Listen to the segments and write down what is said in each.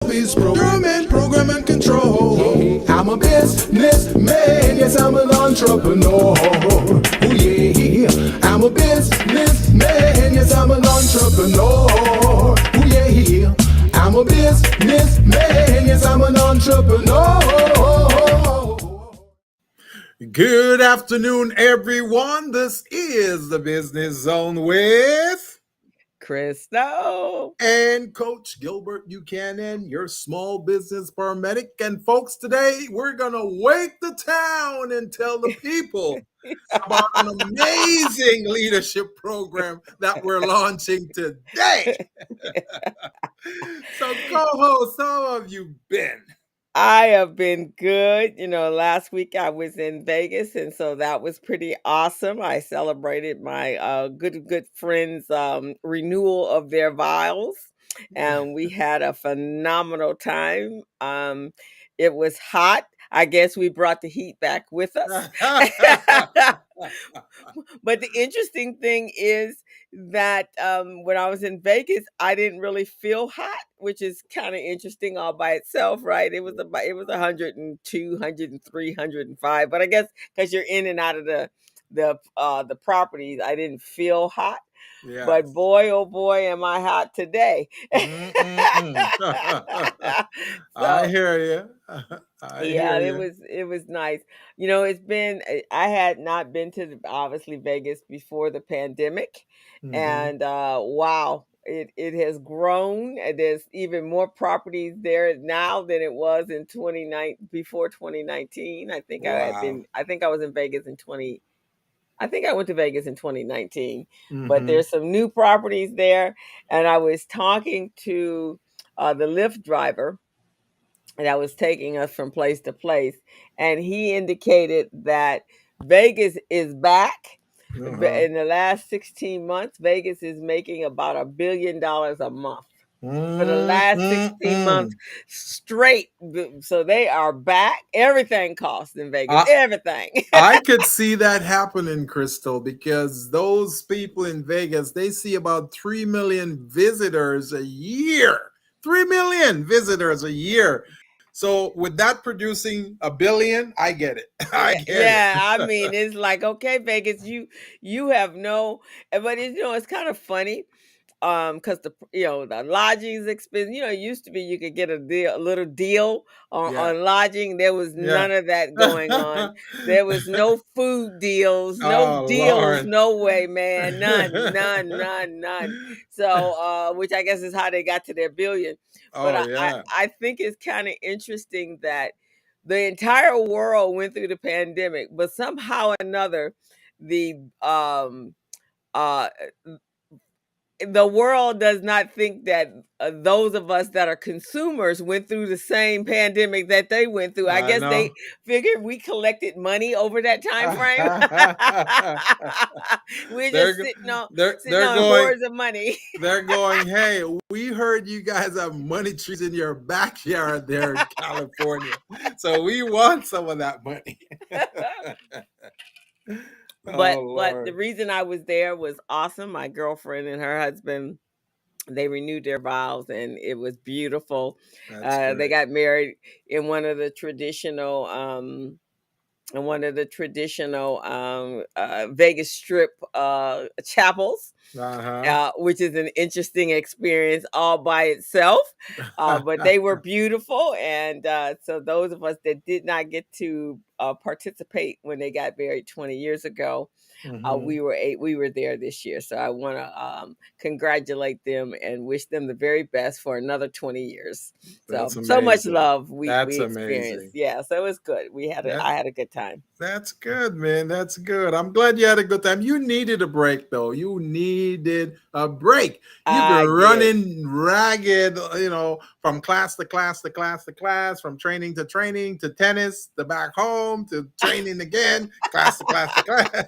Is program and control. I'm a businessman, yes, I'm an entrepreneur. Oh yeah, I'm a businessman, yes, I'm an entrepreneur. Oh yeah, I'm a businessman, yes, I'm an entrepreneur. Good afternoon, everyone. This is the Business Zone with Crystal. and Coach Gilbert Buchanan, your small business paramedic. And folks, today we're going to wake the town and tell the people about an amazing leadership program that we're launching today. So, co host, how have you been? I have been good. Last week I was in Vegas, and so that was pretty awesome. I celebrated my good friends' renewal of their vows, and we had a phenomenal time. It was hot. I guess we brought the heat back with us. But the interesting thing is that when I was in Vegas, I didn't really feel hot, which is kind of interesting all by itself, right? It was 102, 103, 105, but I guess because you're in and out of the properties, I didn't feel hot. But Yes. boy, oh boy, am I hot today. I So hear you. I yeah, hear it you. was it was nice. It's been I had not been to obviously Vegas before the pandemic, Hmm. and wow, it has grown. And there's even more properties there now than it was in 29 before 2019. Wow. I think I was in Vegas in 20 I think I went to Vegas in 2019, but Hmm. there's some new properties there, and I was talking to the Lyft driver that was taking us from place to place. And he indicated that Vegas is back. Uh-huh. In the last 16 months, Vegas is making about $1 billion a month for the last 16 months Mm-mm-mm. straight. So they are back. Everything costs in Vegas, I everything. I could see that happening, Crystal, because those people in Vegas, they see about 3 million visitors a year. 3 million visitors a year. So with that producing a billion, I get it. I Yeah, get it. yeah. I mean, it's like, okay, Vegas, you have no, but it's kind of funny because the lodging is expensive. It used to be you could get a little deal Yeah. on lodging. There was Yeah. none of that going on. There was no food deals, no Oh deals, Lord. no way, man, none. So which I guess is how they got to their billion. But Oh I yeah. I think it's kind of interesting that the entire world went through the pandemic, but somehow or another the uh the world does not think that those of us that are consumers went through the same pandemic that they went through. I I guess know. they figured we collected money over that time frame. We're just they're sitting they're on going hoards of money. they're going, hey, we heard you guys have money trees in your backyard there in California. So we want some of that money. Oh But the Lord. reason I was there was awesome. My girlfriend and her husband, they renewed their vows, and it was beautiful. That's They great. got married in one of the traditional Vegas Strip chapels, Uh-huh. which is an interesting experience all by itself. But they were beautiful, and so those of us that did not get to participate when they got married 20 years ago, Hmm. we were there this year. So I want to congratulate them and wish them the very best for another 20 years. That's So much amazing. love we That's experienced. amazing. Yeah, so it was good. That I had a good time. That's good, man. That's good. I'm glad you had a good time. You needed a break, though. You needed a break. You've been I did. running ragged, from class to class to class to class, from training to tennis, to back home, to training again, class to class to class.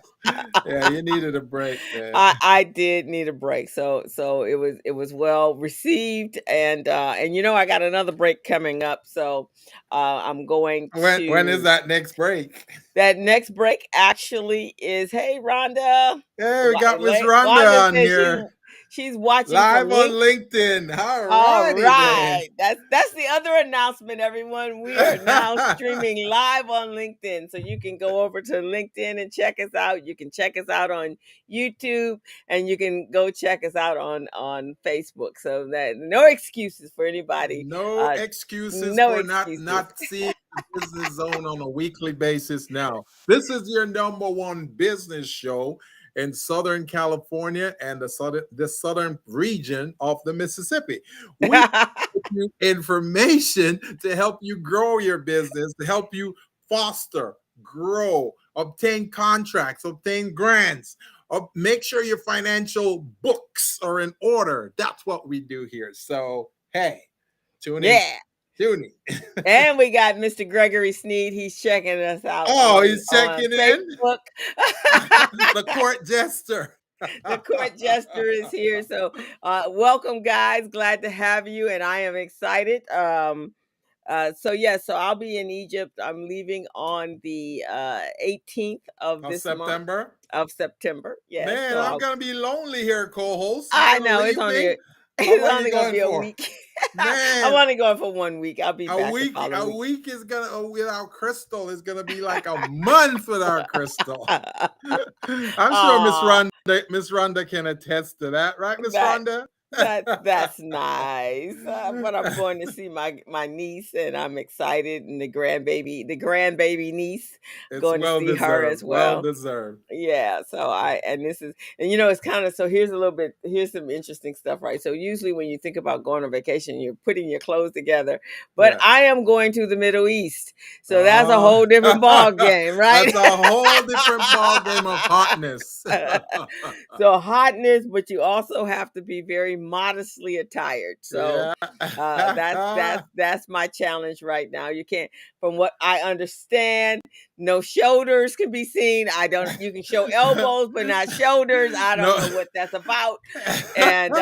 Yeah, you needed a break, man. I did need a break. So it was well received, and I got another break coming up. So I'm going When is to that next break? that next break actually is, hey Rhonda. Hey, we got Miss Wanda Rhonda on says here. she's watching from Live on link. LinkedIn. All All righty then. right. That's the other announcement, everyone. We are now streaming live on LinkedIn. So you can go over to LinkedIn and check us out. You can check us out on YouTube, and you can go check us out on Facebook. So that no excuses for anybody. No excuses No for not excuses. not seeing the business zone on a weekly basis now. This is your number one business show in Southern California and the southern region of the Mississippi. We give you information to help you grow your business, to help you foster, grow, obtain contracts, obtain grants, make sure your financial books are in order. That's what we do here. So, hey, tune in. Yeah. Tune in. And we got Mr. Gregory Sneed. He's checking us out Oh, on he's checking in. Facebook. The court jester. The court jester is here. So welcome, guys. Glad to have you, and I am excited. So yeah, so I'll be in Egypt. I'm leaving on the 18th of Of this month September. of September. Yeah, Man, so I'm gonna be lonely here, co-host. You I gonna know it's leave only me? How it's long you only gonna going be a for? week. I'm Man, only going for 1 week. I'll be a back the week following a week. week is gonna without Crystal is gonna be like a month without Crystal. I'm sure Aw, Miss Rhonda can attest to that, right, Miss that Rhonda? that's nice. But I'm going to see my niece, and I'm excited, and the grandbaby niece, It's going to well see her as deserved. Well well. deserved. Yeah, so it's kind of, so here's some interesting stuff, right? So usually when you think about going on vacation, you're putting your clothes together, but Yeah. I am going to the Middle East. So that's a Oh, whole different ball game, right? that's a whole different ball game of hotness. So hotness, but you also have to be very modestly attired. So Yeah. that's my challenge right now. You can't, from what I understand, no shoulders can be seen. I don't. You can show elbows, but not shoulders. I don't No. know what that's about. And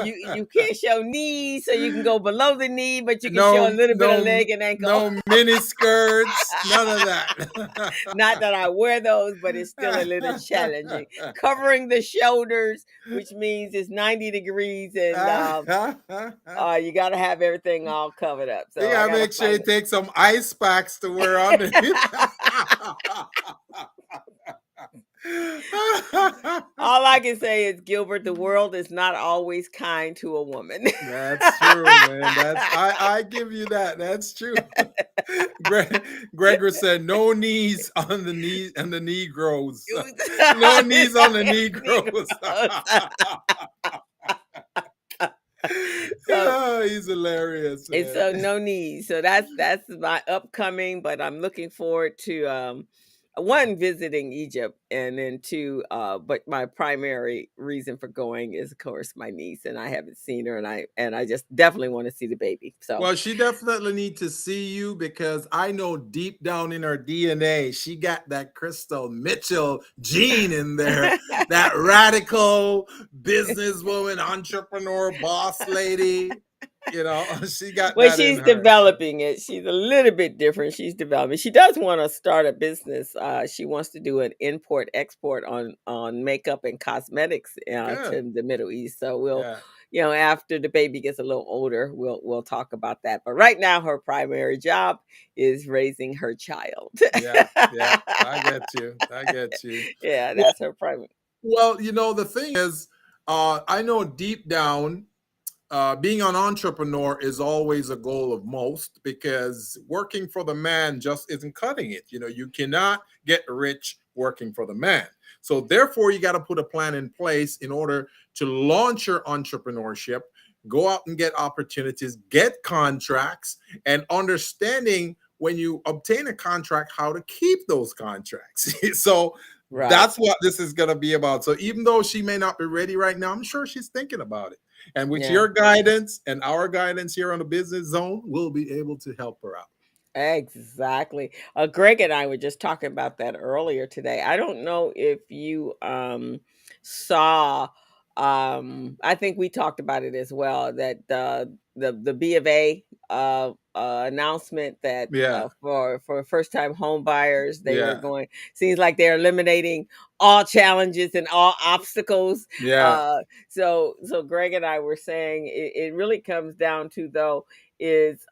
you can't show knees, so you can go below the knee, but you can show a no little bit of no leg and ankle. no mini skirts, none of that. Not that I wear those, but it's still a little challenging. Covering the shoulders, which means it's 90 degrees, and you got to have everything all covered up. You So I gotta got to make sure you find take some ice packs to wear underneath. all I can say is, Gilbert, the world is not always kind to a woman. That's true, man. I give you that. That's true. Gregor said, "No knees on the knee and the Negroes. No knees on the Negroes." So Oh, he's hilarious, and man. so no need. So that's my upcoming, but I'm looking forward to one, visiting Egypt, and then two, but my primary reason for going is, of course, my niece, and I haven't seen her, and I just definitely want to see the baby. So Well, she definitely need to see you because I know deep down in her DNA, she got that Crystal Mitchell gene in there, that radical businesswoman, entrepreneur, boss lady. You know, she got well, that in she's her. developing it. She's a little bit different. She's developing. She does want to start a business. She wants to do an import export on makeup and cosmetics Good. to the Middle East. So we'll, Yeah. after the baby gets a little older, we'll talk about that. But right now, her primary job is raising her child. Yeah. Yeah. I get you. I get you. Yeah, Well, that's her primary. the thing is, I know deep down being an entrepreneur is always a goal of most because working for the man just isn't cutting it. You cannot get rich working for the man. So therefore, you got to put a plan in place in order to launch your entrepreneurship, go out and get opportunities, get contracts, and understanding when you obtain a contract, how to keep those contracts. So Right. that's what this is going to be about. So even though she may not be ready right now, I'm sure she's thinking about it. And with Yeah. your guidance and our guidance here on the business zone, we'll be able to help her out. Exactly. Greg and I were just talking about that earlier today. I don't know if you saw. I think we talked about it as well. That the B of A announcement that Yeah. for first time home buyers, they were Yeah. going. Seems like they're eliminating all challenges and all obstacles. Yeah. So Greg and I were saying it really comes down to, though, is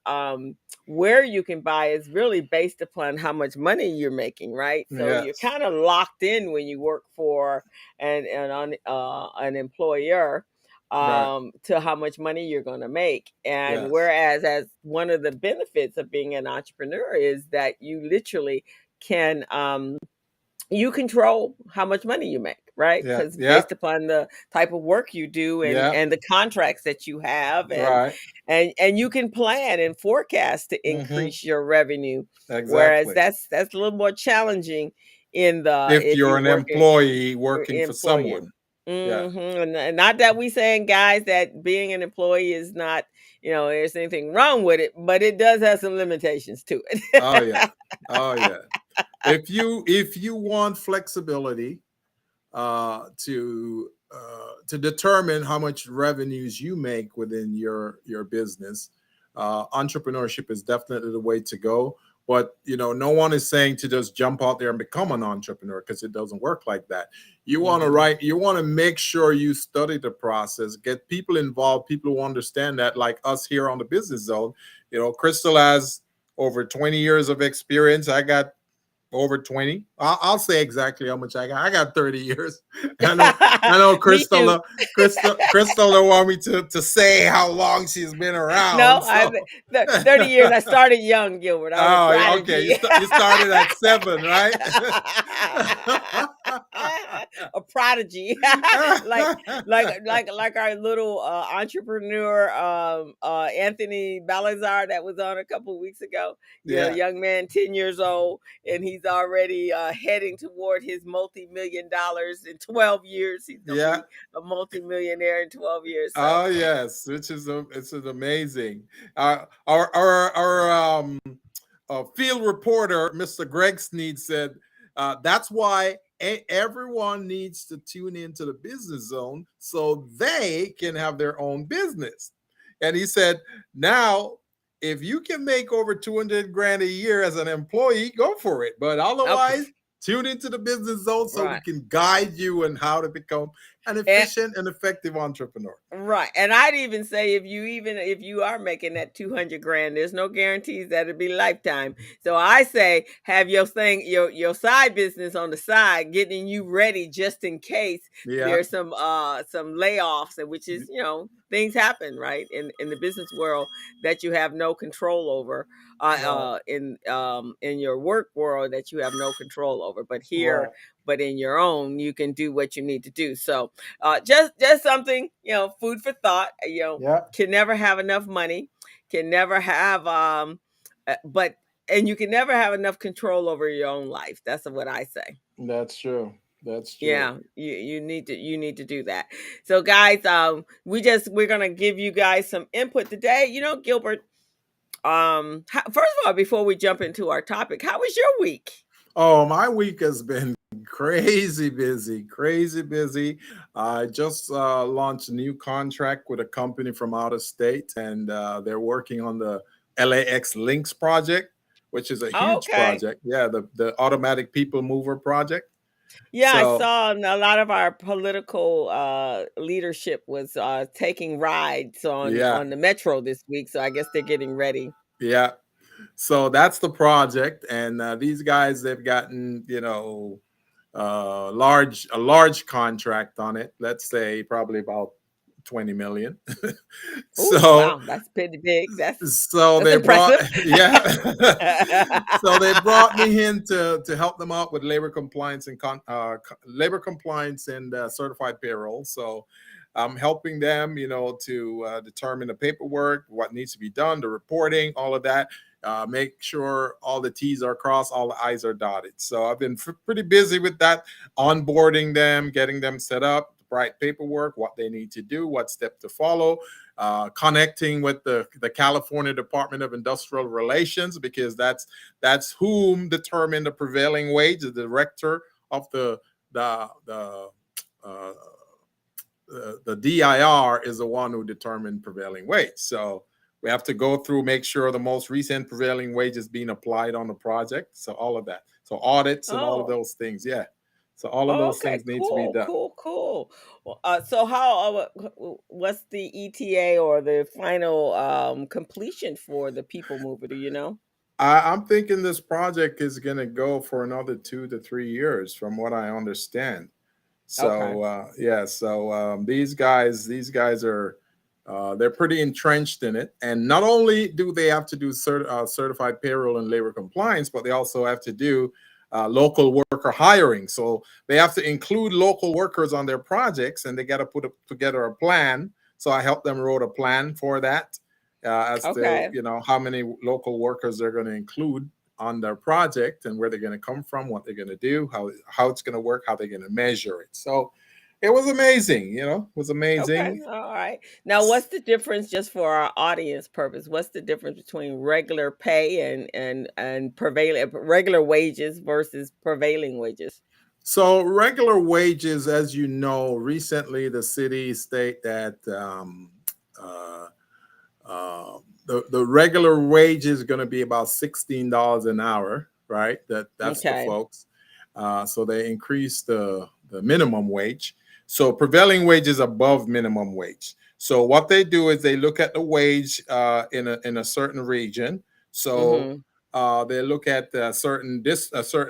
where you can buy is really based upon how much money you're making, right? So you're Yes. kind of locked in when you work for an employer Right. to how much money you're going to make. And Yes. whereas, as one of the benefits of being an entrepreneur is that you literally can you control how much money you make, right? Yeah. Because Yeah. based upon the type of work you do Yeah. and the contracts that you have, Right. and you can plan and forecast to Mm-hmm. increase your revenue. Whereas Exactly. that's a little more challenging in the If if you're you're an working employee for working for employer. someone. Yeah. And not that we saying, guys, that being an employee is not, there's anything wrong with it, but it does have some limitations to Oh it. yeah. Oh yeah. If you want flexibility to determine how much revenues you make within your business, entrepreneurship is definitely the way to go. But no one is saying to just jump out there and become an entrepreneur, because it doesn't work like that. You want to Hmm. write. You want to make sure you study the process, get people involved, people who understand that, like us here on the Business Zone. Crystal has over 20 years of experience. I got over 20. I'll say exactly how much I got. I got 30 years. I know I know Me Crystal too. Crystal don't want me to say how long she's been No, around. I've So 30 years. I started young, Gilbert. I was a oh, okay. prodigy. You started at 7, right? A prodigy. like like our little entrepreneur Anthony Balazar that was on a couple of weeks ago. Yeah. Young man, 10 years old, and he's already heading toward his multi-million dollars in 12 years. He's gonna Yeah. be a multi-millionaire in 12 years. So Oh yes, which is it's an amazing. Our field reporter, Mr. Greg Sneed, said that's why everyone needs to tune into the Business Zone so they can have their own business. And he said, now if you can make over 200 grand a year as an employee, go for it. But okay. otherwise, tune into the Business Zone so we Right. can guide you on how to become an And efficient and effective entrepreneur. right. And I'd even say if you are making that 200 grand, there's no guarantees that it'll be lifetime. So I say have your side business on the side, getting you ready just in case Yeah. there's some layoffs, and which is, things happen, right? In the business world that you have no control over. Right. In your work world that you have no control over. Right. But in your own, you can do what you need to do. So just something, food for thought. Yeah. Can never have enough money, can never have but and you can never have enough control over your own life. That's what I say. That's true. That's true. Yeah, you need to do that. So guys, we're gonna give you guys some input today. Gilbert, first of all, before we jump into our topic, how was your week? Oh, my week has been crazy busy, crazy busy. I just launched a new contract with a company from out of state, and they're working on the LAX Links project, which is a huge Okay. project. Yeah, the automatic people mover project. Yeah, I So saw a lot of our political leadership was taking rides yeah, on the metro this week, so I guess they're getting ready. yeah. So that's the project, and these guys, they've gotten a large contract on it. Let's say probably about 20 million. Oh, so wow, that's pretty big. so That's they brought impressive. yeah. So they brought me in to help them out with labor compliance and labor compliance and certified payroll. So I'm helping them, to determine the paperwork, what needs to be done, the reporting, all of that. Make sure all the T's are crossed, all the I's are dotted. So I've been pretty busy with that, onboarding them, getting them set up, the right paperwork, what they need to do, what step to follow, connecting with the California Department of Industrial Relations, because that's whom determine the prevailing wage. The director of the the DIR is the one who determined prevailing wage. So We have to go through, make sure the most recent prevailing wage is being applied on the project. So all of that. So audits and all of Oh. those things. Yeah. So all of Oh, those okay, things need to be cool, done. cool, cool. Well, so how what's the ETA or the final completion for the people mover? Do you know? I'm thinking this project is going to go for another 2 to 3 years, from what I understand. Okay. So yeah, so these guys are they're pretty entrenched in it, and not only do they have to do certified payroll and labor compliance, but they also have to do local worker hiring. So they have to include local workers on their projects, and they got to together a plan. So I helped them wrote a plan for that, as to Okay. how many local workers they're going to include on their project, and where they're going to come from, what they're going to do, how it's going to work, how they're going to measure it. So it was amazing. It was Okay. amazing. All right. Now, what's the difference, just for our audience purpose? What's the difference between regular pay and prevailing regular wages versus prevailing wages? So regular wages, as you know, recently the city state that uh, the regular wage is going to be about $16 an hour, right? That's the Okay. folks. So they increased the minimum wage. So prevailing wage is above minimum wage. So what they do is they look at the wage in a certain region. So Mm-hmm. they look at a certain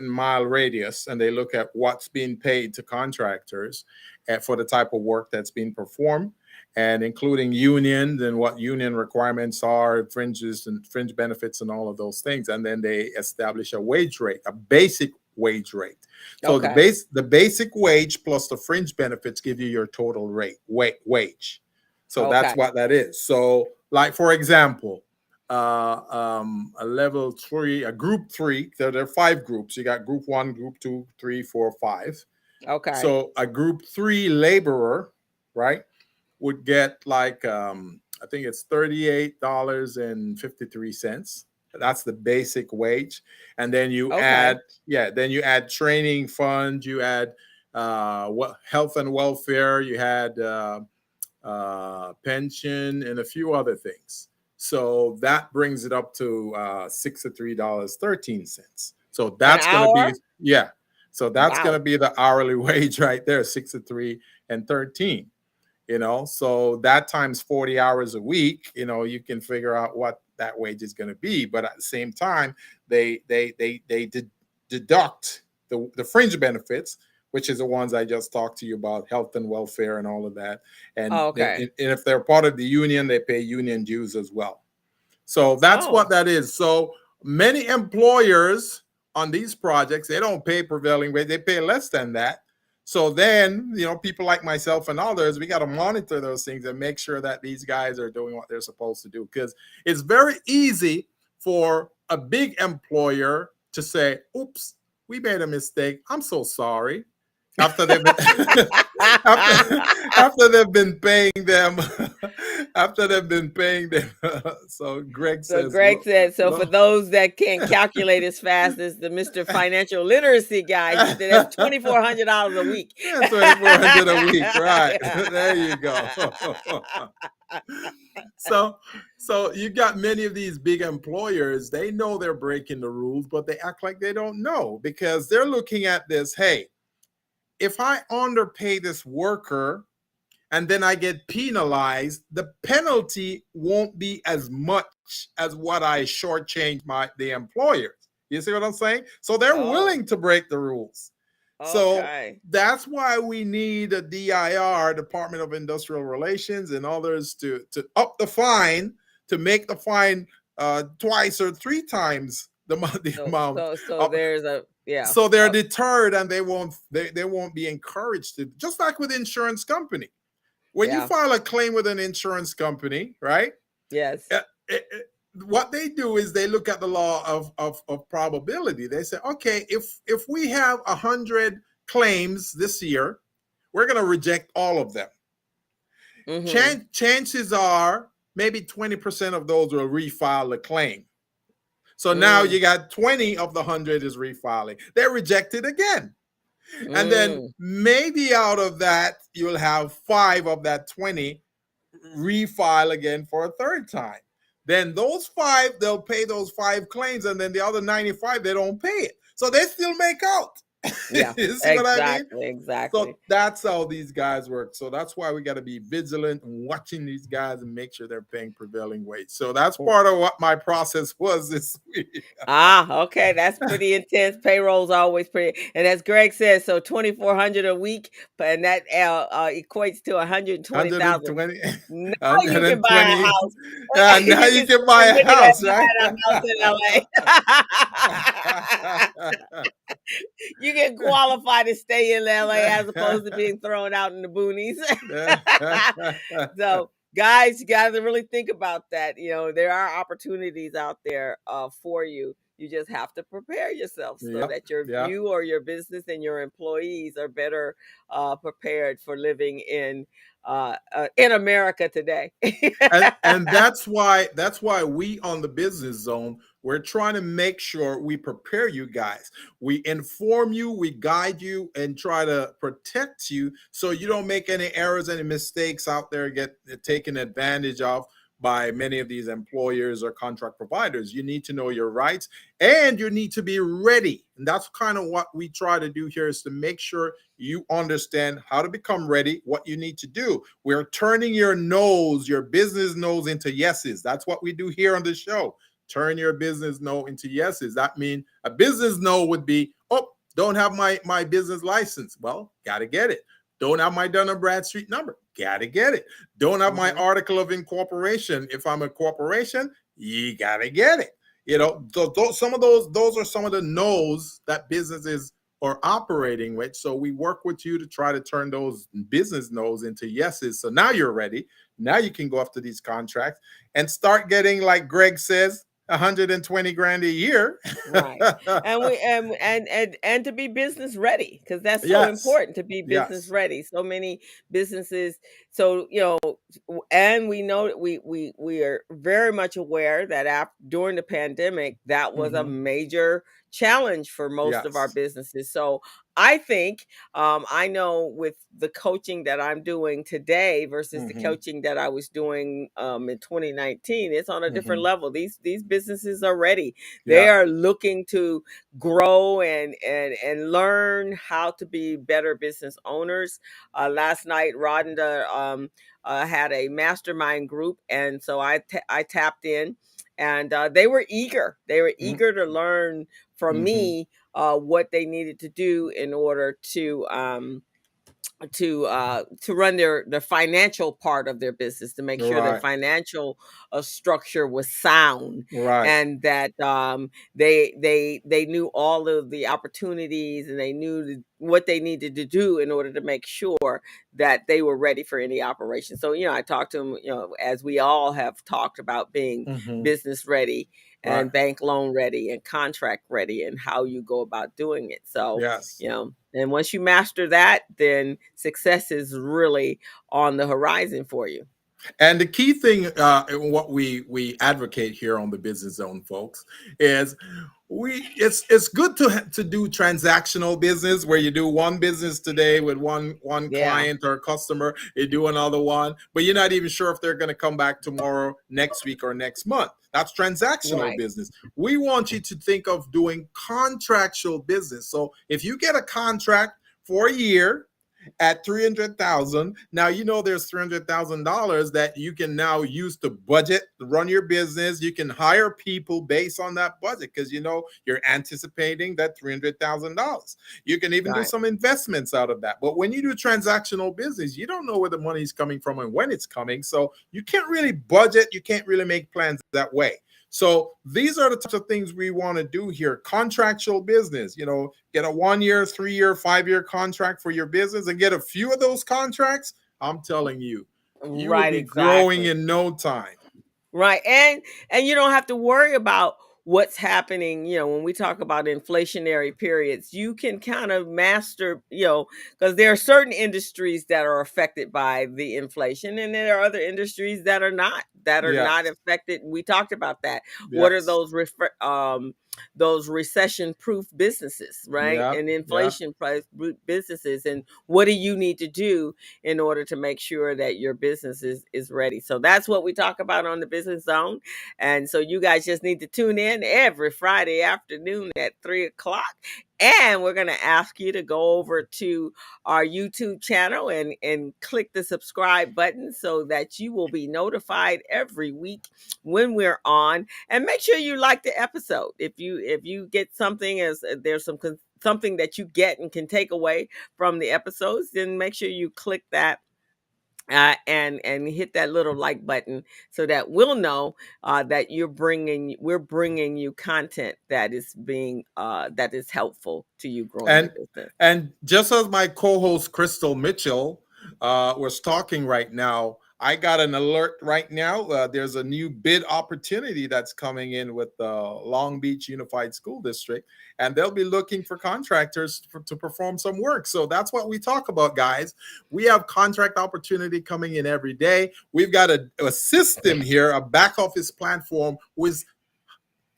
mile radius, and they look at what's being paid to contractors for the type of work that's being performed, and including unions and what union requirements are, fringes and fringe benefits and all of those things. And then they establish a wage rate, a basic wage rate. So the Okay. basic wage plus the fringe benefits give you your total rate wage. So that's Okay. what that is. So, like, for example, a level three, a group three. There are five groups. You got group one, group two, three, four, five. Okay. So a group three laborer, right, would get like I think it's $38.53. That's the basic wage, and then you Okay. add training fund, you add what health and welfare, you had pension, and a few other things. So that brings it up to $63.13. So An that's gonna be hour? yeah. So that's gonna Wow. be the hourly wage right there, 63 and 13. So that times 40 hours a week, you can figure out what that wage is going to be. But at the same time, they deduct the fringe benefits, which is the ones I just talked to you about, health and welfare and all of that. And, Okay. if they're part of the union, they pay union dues as well. So that's Oh. what that is. So many employers on these projects, they don't pay prevailing wage, they pay less than that. So then, people like myself and others, we got to monitor those things and make sure that these guys are doing what they're supposed to do. Because it's very easy for a big employer to say, oops, we made a mistake. I'm so sorry. After they've been after they've been paying them after they've been paying them. So Greg So says, Greg said, so for "Lo- those that can't calculate as fast as the Mr. Financial Literacy guy, he said that's $2,400 a week. yeah, 2,400 a week, right?" There you go. so so you got many of these big employers, they know they're breaking the rules, but they act like they don't know, because they're looking at this, hey, if I underpay this worker and then I get penalized, the penalty won't be as much as what I shortchange the employers. You see what I'm saying? So they're Oh, willing to break the rules. So okay. that's why we need a DIR, Department of Industrial Relations, and others to up the fine, to make the fine twice or three times the So amount. so so Uh, there's a yeah. so they're deterred, and they won't be encouraged to, just like with insurance company. When you Yeah. file a claim with an insurance company, right? Yes. uh, it- it- what they do is they look at the law of probability. They say, okay, if we have 100 claims this year, we're going to reject all of them. Mm-hmm. Chances are maybe 20% of those will refile the claim. So now Mm. you got 20 of the 100 is refiling. They're rejected again. And then Mm. maybe out of that, you'll have 5 of that 20 refile again for a third time. then those five, they'll pay those five claims, and then the other 95, they don't pay it. So they still make out. Yeah, You see what I mean? exactly, exactly. So that's how these guys work. So that's why we got to be vigilant and watching these guys and make sure they're paying prevailing wage. So that's part of what my process was this week. Ah, okay, that's pretty intense. Payroll's always pretty, and as Greg says, so 2,400 a week, and that equates to 120,000. 120, Now you can buy a 120. house. Now You you can can buy start a looking at house, right? buying a house in LA. You can qualify to stay in LA as opposed to being thrown out in the boonies. So, guys, you got to really think about that. You know, there are opportunities out there for you. You just have to prepare yourself so Yep. that Yeah. you or your business and your employees are better prepared for living in America today. And that's why we on the business zone, we're trying to make sure we prepare you guys, we inform you, we guide you, and try to protect you so you don't make any errors, any mistakes out there, get taken advantage of by many of these employers or contract providers. You need to know your rights, and you need to be ready. And that's kind of what we try to do here, is to make sure you understand how to become ready, what you need to do. We're turning your no's, your business no's, into yeses. That's what we do here on the show. Turn your business no into yeses. That means a business no would be, oh, don't have my business license. Well, gotta get it. Don't have my Dun& Bradstreet number. Gotta get it. Don't have my article of incorporation. If I'm a corporation, you gotta get it. So some of those are some of the no's that businesses are operating with. So we work with you to try to turn those business no's into yeses. So now you're ready. Now you can go after these contracts and start getting, like Greg says, 120 grand a year. Right. And we and to be business ready, because that's so Yes. important, to be business Yes. ready. So many businesses, so and we know that we are very much aware that during the pandemic, that was a Mm-hmm. major challenge for most of our Yes. businesses. So I think I know with the coaching that I'm doing today versus the Mm-hmm. coaching that I was doing in 2019, it's on a different Mm-hmm. level. These businesses are ready. They Yeah. are looking to grow and learn how to be better business owners. Last night, Rhonda had a mastermind group, and so I tapped in, and they were eager. They were eager to learn from Mm-hmm. me what they needed to do in order to run their financial part of their business, to make sure their Right. financial structure was sound, Right. and that they knew all of the opportunities, and they knew what they needed to do in order to make sure that they were ready for any operation. So I talked to them, as we all have talked about being Mm-hmm. business ready Right. and bank loan ready and contract ready, and how you go about doing it. So Yes. and once you master that, then success is really on the horizon for you. And the key thing, what we advocate here on the Business Zone, folks, is it's good to do transactional business, where you do one business today with one Yeah, client or customer, you do another one, but you're not even sure if they're going to come back tomorrow, next week, or next month. That's transactional right. business. We want you to think of doing contractual business. So if you get a contract for a year at 300,000. Now there's $300,000 that you can now use to budget, to run your business. You can hire people based on that budget, because you're anticipating that $300,000. You can even do Right. some investments out of that. But when you do transactional business, you don't know where the money is coming from and when it's coming. So you can't really budget, you can't really make plans that way. So these are the types of things we want to do here. Contractual business, get a 1 year, 3 year, 5 year contract for your business, and get a few of those contracts. I'm telling you, you will Right, be growing exactly. in no time. Right. And you don't have to worry about what's happening, when we talk about inflationary periods, you can kind of master, because there are certain industries that are affected by the inflation, and there are other industries that are not Yes. affected. We talked about that. What are Yes. those recession proof businesses, right? Yeah. And Yeah. inflation price businesses, and what do you need to do in order to make sure that your business is ready? So that's what we talk about on the Business Zone. And so you guys just need to tune in every Friday afternoon at 3 o'clock. And we're going to ask you to go over to our YouTube channel and click the subscribe button so that you will be notified every week when we're on. And make sure you like the episode. If you get something, as there's something that you get and can take away from the episodes, then make sure you click that, and hit that little like button so that we'll know that we're bringing you content that is helpful to you growing your And business. and just as my co-host Crystal Mitchell was talking right now, I got an alert right now. There's a new bid opportunity that's coming in with the Long Beach Unified School District, and they'll be looking for contractors to perform some work. So that's what we talk about, guys. We have contract opportunity coming in every day. We've got a system here, a back office platform with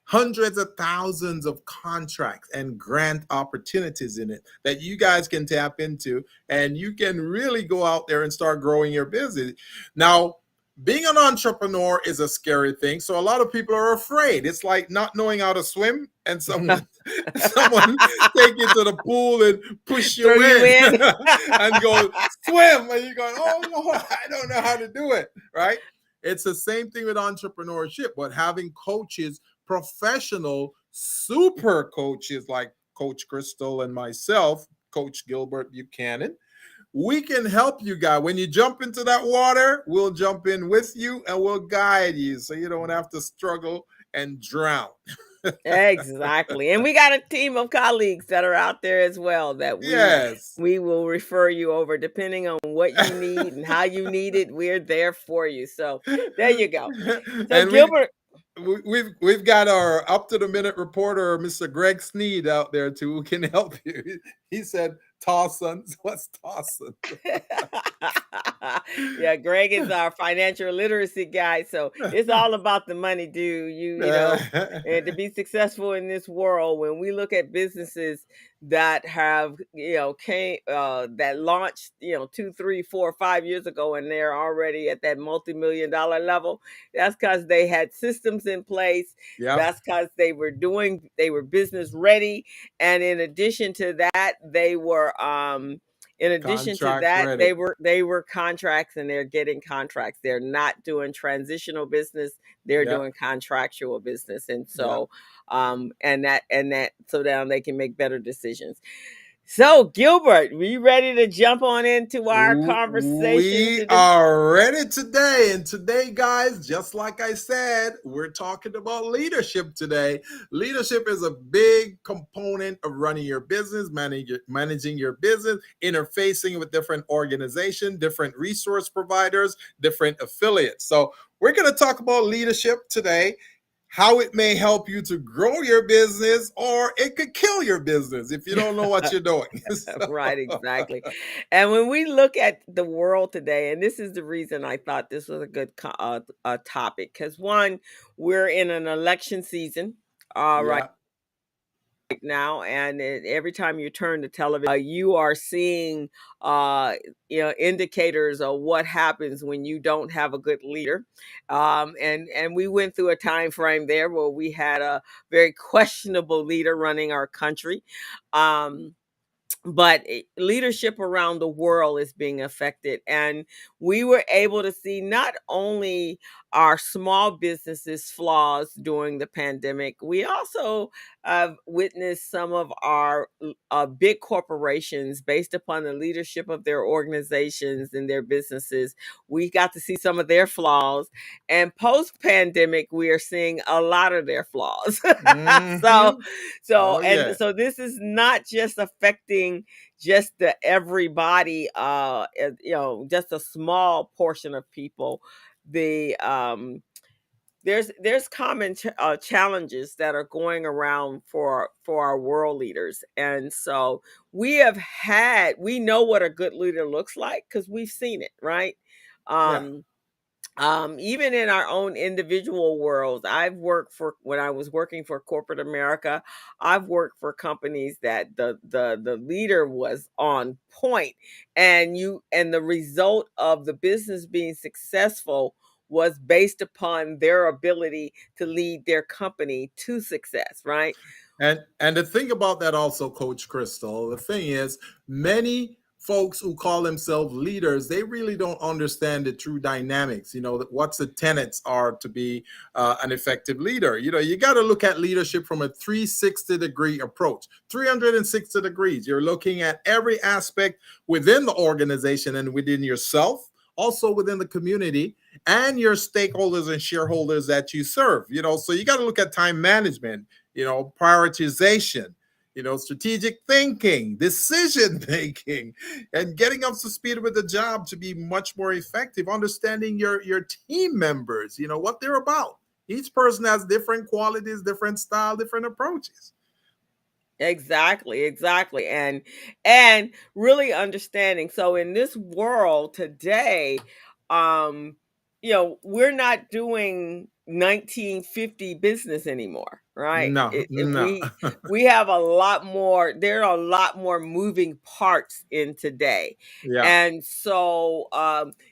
hundreds of thousands of contracts and grant opportunities in it that you guys can tap into, and you can really go out there and start growing your business. Now, being an entrepreneur is a scary thing, so a lot of people are afraid. It's like not knowing how to swim and someone take you to the pool and push Throw you you in in. and go swim, and you're going, oh Lord, I don't know how to do it, right? It's the same thing with entrepreneurship, but having coaches, professional super coaches like Coach Crystal and myself, Coach Gilbert Buchanan, we can help you guys. When you jump into that water, we'll jump in with you and we'll guide you so you don't have to struggle and drown. Exactly. And we got a team of colleagues that are out there as well that we Yes. we will refer you over depending on what you need and how you need it. We're there for you. So there you go. So And we Gilbert, we've got our up to the minute reporter, Mr. Greg Sneed, out there too, who can help you. He said, "Tossons, what's tossons?" yeah, Greg is our financial literacy guy. So it's all about the money, dude. And to be successful in this world, when we look at businesses that have, that launched, 2, 3, 4, 5 years ago, and they're already at that multi-million-dollar level, that's because they had systems in place. Yeah, That's because they were business ready. And in addition to that, contract ready. they were contracts, and they're getting contracts. They're not doing transitional business, they're Yeah, doing contractual business. And yeah. so and that so down they can make better decisions. So Gilbert, we ready to jump on into our conversation We today? are ready today. And today, guys, just like I said, we're talking about leadership today. Leadership is a big component of running your business, managing your business, interfacing with different organizations, different resource providers, different affiliates. So, we're going to talk about leadership today, how it may help you to grow your business, or it could kill your business if you don't know what you're doing. Right, exactly. And when we look at the world today, and this is the reason I thought this was a good topic, because one, we're in an election season right Yeah, now, and every time you turn the television, you are seeing indicators of what happens when you don't have a good leader. And we went through a time frame there where we had a very questionable leader running our country. But leadership around the world is being affected, and we were able to see not only our small businesses flaws during the pandemic, we also witnessed some of our big corporations, based upon the leadership of their organizations and their businesses, we got to see some of their flaws. And post pandemic, we are seeing a lot of their flaws. so hmm. so Oh and yeah. so this is not just affecting just the everybody, just a small portion of people. The there's common challenges that are going around for our world leaders, and so we know what a good leader looks like because we've seen it, right? Yeah. um Even in our own individual worlds, when I was working for corporate America, I've worked for companies that the leader was on point, and the result of the business being successful was based upon their ability to lead their company to success, right? And the thing about that also, Coach Crystal, the thing is, many folks who call themselves leaders, they really don't understand the true dynamics. What's the tenets are to be an effective leader. You got to look at leadership from a 360-degree approach. 360 degrees. You're looking at every aspect within the organization and within yourself, also within the community and your stakeholders and shareholders that you serve. So you got to look at time management, prioritization, strategic thinking, decision making, and getting up to speed with the job to be much more effective, understanding your team members, what they're about. Each person has different qualities, different style, different approaches. Exactly. And really understanding. So in this world today, um, we're not doing 1950 business anymore, right? No, If no. we have a lot more, there are a lot more moving parts in today. Yeah, And so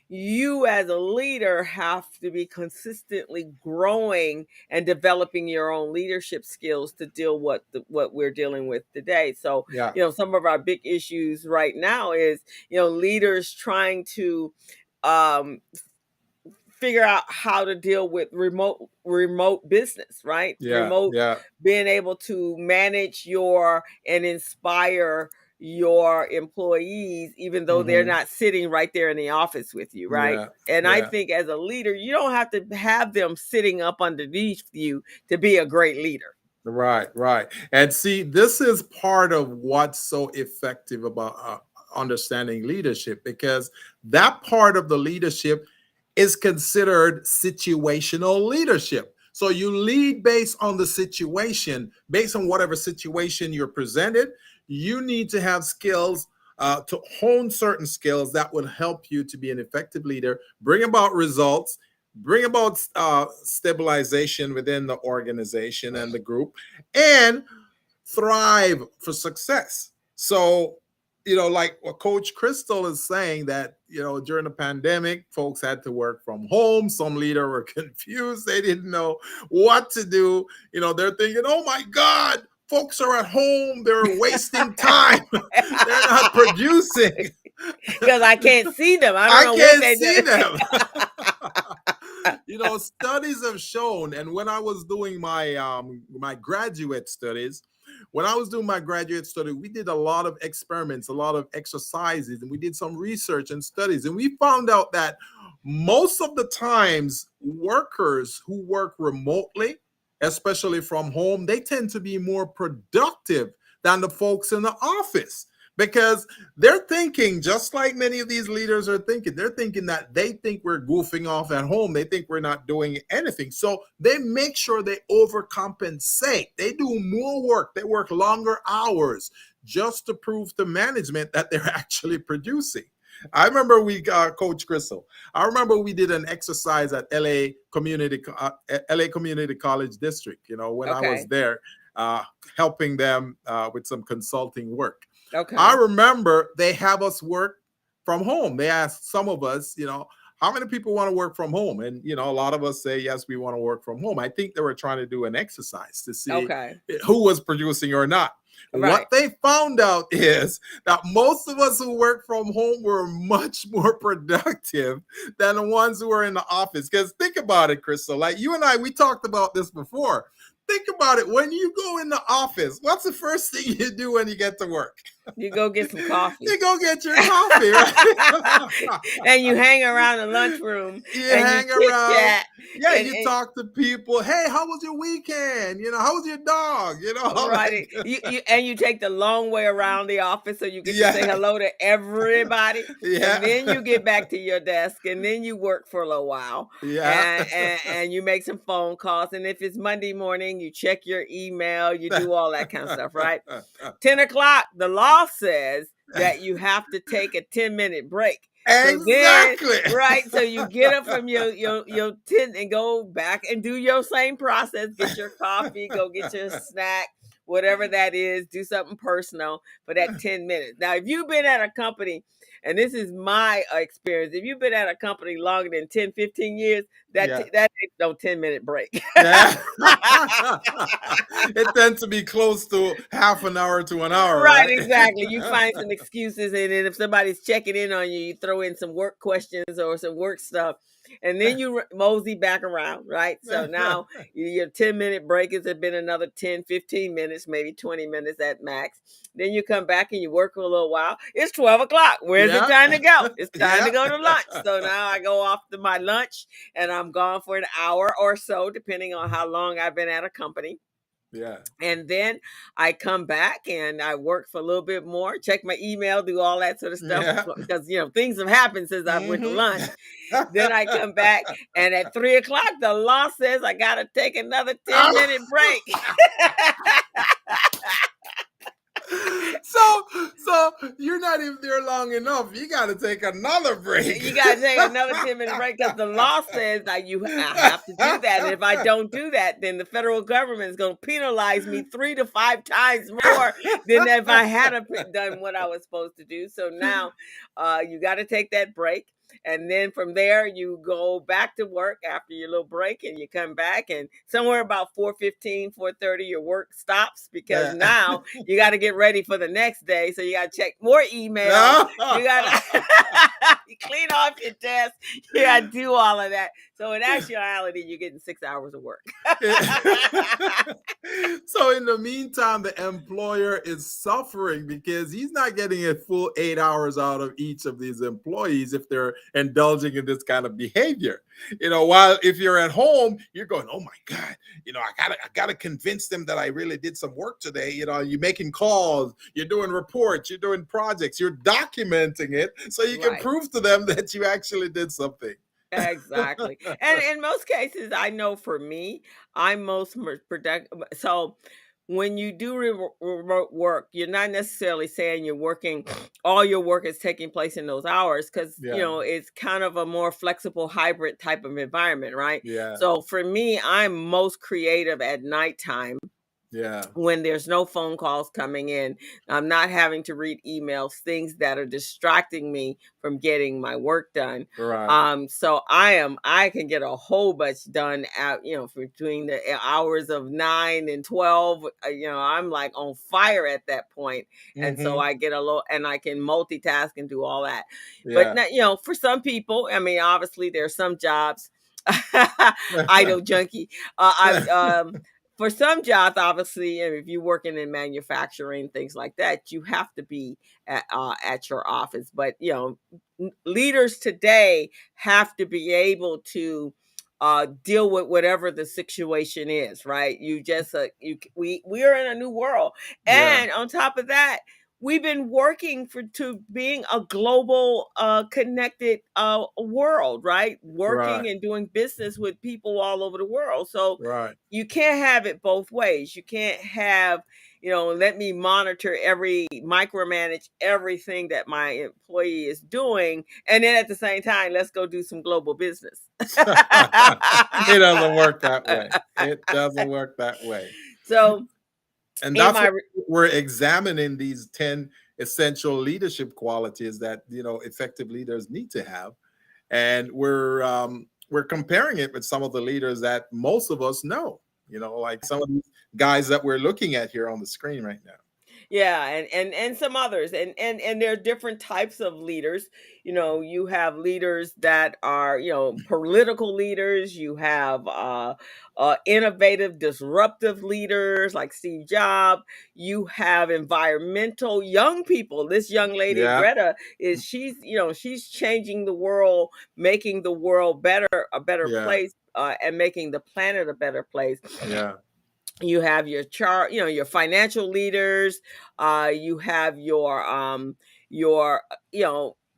you as a leader have to be consistently growing and developing your own leadership skills to deal what we're dealing with today. So, yeah, some of our big issues right now is, leaders trying to um figure out how to deal with remote business, right? yeah, Remote, yeah. being able to manage your and inspire your employees even though they're Hmm. not sitting right there in the office with you, right? Yeah, And I yeah. think as a leader, you don't have to have them sitting up underneath you to be a great leader. Right, right. And see, this is part of what's so effective about understanding leadership, because that part of the leadership is considered situational leadership. So you lead based on the situation, based on whatever situation you're presented. You need to have skills to hone certain skills that would help you to be an effective leader, bring about results, bring about stabilization within the organization and the group, and thrive for success. So, like what Coach Crystal is saying, that, during the pandemic, folks had to work from home. Some leaders were confused. They didn't know what to do. They're thinking, oh my God, folks are at home. They're wasting time. They're not producing. Because I can't see them. I don't I know what can't they see do. them. Studies have shown, and when I was doing my graduate studies, we did a lot of experiments, a lot of exercises, and we did some research and studies, and we found out that most of the times workers who work remotely, especially from home, they tend to be more productive than the folks in the office, because they're thinking just like many of these leaders are thinking. They're thinking that they think we're goofing off at home. They think we're not doing anything. So they make sure they overcompensate. They do more work. They work longer hours just to prove to management that they're actually producing. I remember Coach Crystal. I remember we did an exercise at LA Community College District. When I was Okay. there, helping them with some consulting work. I Okay. remember they have us work from home. They asked some of us, how many people want to work from home? And, a lot of us say, yes, we want to work from home. I think they were trying to do an exercise to see Okay. who was producing or not. Right. What they found out is that most of us who work from home were much more productive than the ones who were in the office. Because think about it, Crystal, like you and I, we talked about this before. Think about it. When you go in the office, what's the first thing you do when you get to work? You go get some coffee. You go get your coffee, right? And you hang around the lunchroom You and you hang chit around. chat. Yeah, And, you talk to people. Hey, how was your weekend? How was your dog? All that right. good You take the long way around the office so you get to say Yeah. hello to everybody. And Yeah. then you get back to your desk and then you work for a little while Yeah. and you make some phone calls. And if it's Monday morning, you check your email, you do all that kind of stuff, right? 10 o'clock, the law says that you have to take a 10-minute break. So then, Exactly. right, so you get up from your tent and go back and do your same process. Get your coffee, go get your snack, whatever that is. Do something personal for that 10 minutes. Now, if you've been at a company, and this is my experience, if you've been at a company longer than 10, 15 years, that Yeah. that ain't no 10-minute break. Yeah. It tends to be close to half an hour to an hour, Right, right? exactly. You find some excuses, and then if somebody's checking in on you, you throw in some work questions or some work stuff, and then you mosey back around, right? So now your 10-minute break has been another 10, 15 minutes, maybe 20 minutes at max. Then you come back and you work for a little while. It's 12 o'clock. Where's it Yeah. time to go? It's time to Yeah. go to lunch. So now I go off to my lunch, and I'm gone for an hour or so, depending on how long I've been at a company. Yeah. And then I come back and I work for a little bit more, check my email, do all that sort of stuff Yeah. because things have happened since I went to lunch. Mhm. Then I come back and at 3 o'clock, the law says I gotta take another 10-minute break. So you're not even there long enough. You got to take another break. You gotta take another 10-minute break because the law says that I have to do that. And if I don't do that, then the federal government is gonna penalize me 3 to 5 times more than if I had done what I was supposed to do. So now you gotta take that break. And then from there, you go back to work after your little break and you come back. And somewhere about 4:15, 4:30, your work stops because now you got to get ready for the next day. So you got to check more email. You got to you clean off your desk. You got to do all of that. So in actuality, you're getting 6 hours of work. So in the meantime, the employer is suffering because he's not getting a full 8 hours out of each of these employees if they're indulging in this kind of behavior. While if you're at home, you're going, oh my God, I gotta convince them that I really did some work today. You're making calls, you're doing reports, you're doing projects, you're documenting it so you can Right. prove to them that you actually did something. Exactly. And in most cases, I know for me, I'm most productive. So when you do remote work, you're not necessarily saying you're working, all your work is taking place in those hours because, Yeah. it's kind of a more flexible hybrid type of environment, right? Yeah. So for me, I'm most creative at nighttime Yeah. when there's no phone calls coming in. I'm not having to read emails, things that are distracting me from getting my work done. Right. So I can get a whole bunch done at, between the hours of 9 and 12. I'm like on fire at that point. And so Hmm. I get a little, and I can multitask and do all that. But Yeah. not, for some people, I mean, obviously there's some jobs, idle junkie. For some jobs, obviously, and if you're working in manufacturing, things like that, you have to be at your office. But leaders today have to be able to deal with whatever the situation is. Right? You just we are in a new world, Yeah. and on top of that, we've been working to being a global connected world, right? Working Right. and doing business with people all over the world. So Right. you can't have it both ways. You can't have, let me micromanage everything that my employee is doing. And then at the same time, let's go do some global business. It doesn't work that way. It doesn't work that way. So And in that's my, what we're examining, these 10 essential leadership qualities that, effective leaders need to have. And we're comparing it with some of the leaders that most of us know, like some of these guys that we're looking at here on the screen right now. Yeah, and some others, and there are different types of leaders. You have leaders that are, political leaders. You have innovative, disruptive leaders like Steve Jobs. You have environmental young people. This young lady Yeah, Greta she's changing the world, making the world a better yeah, place, and making the planet a better place. yeah. You have your financial leaders. You have your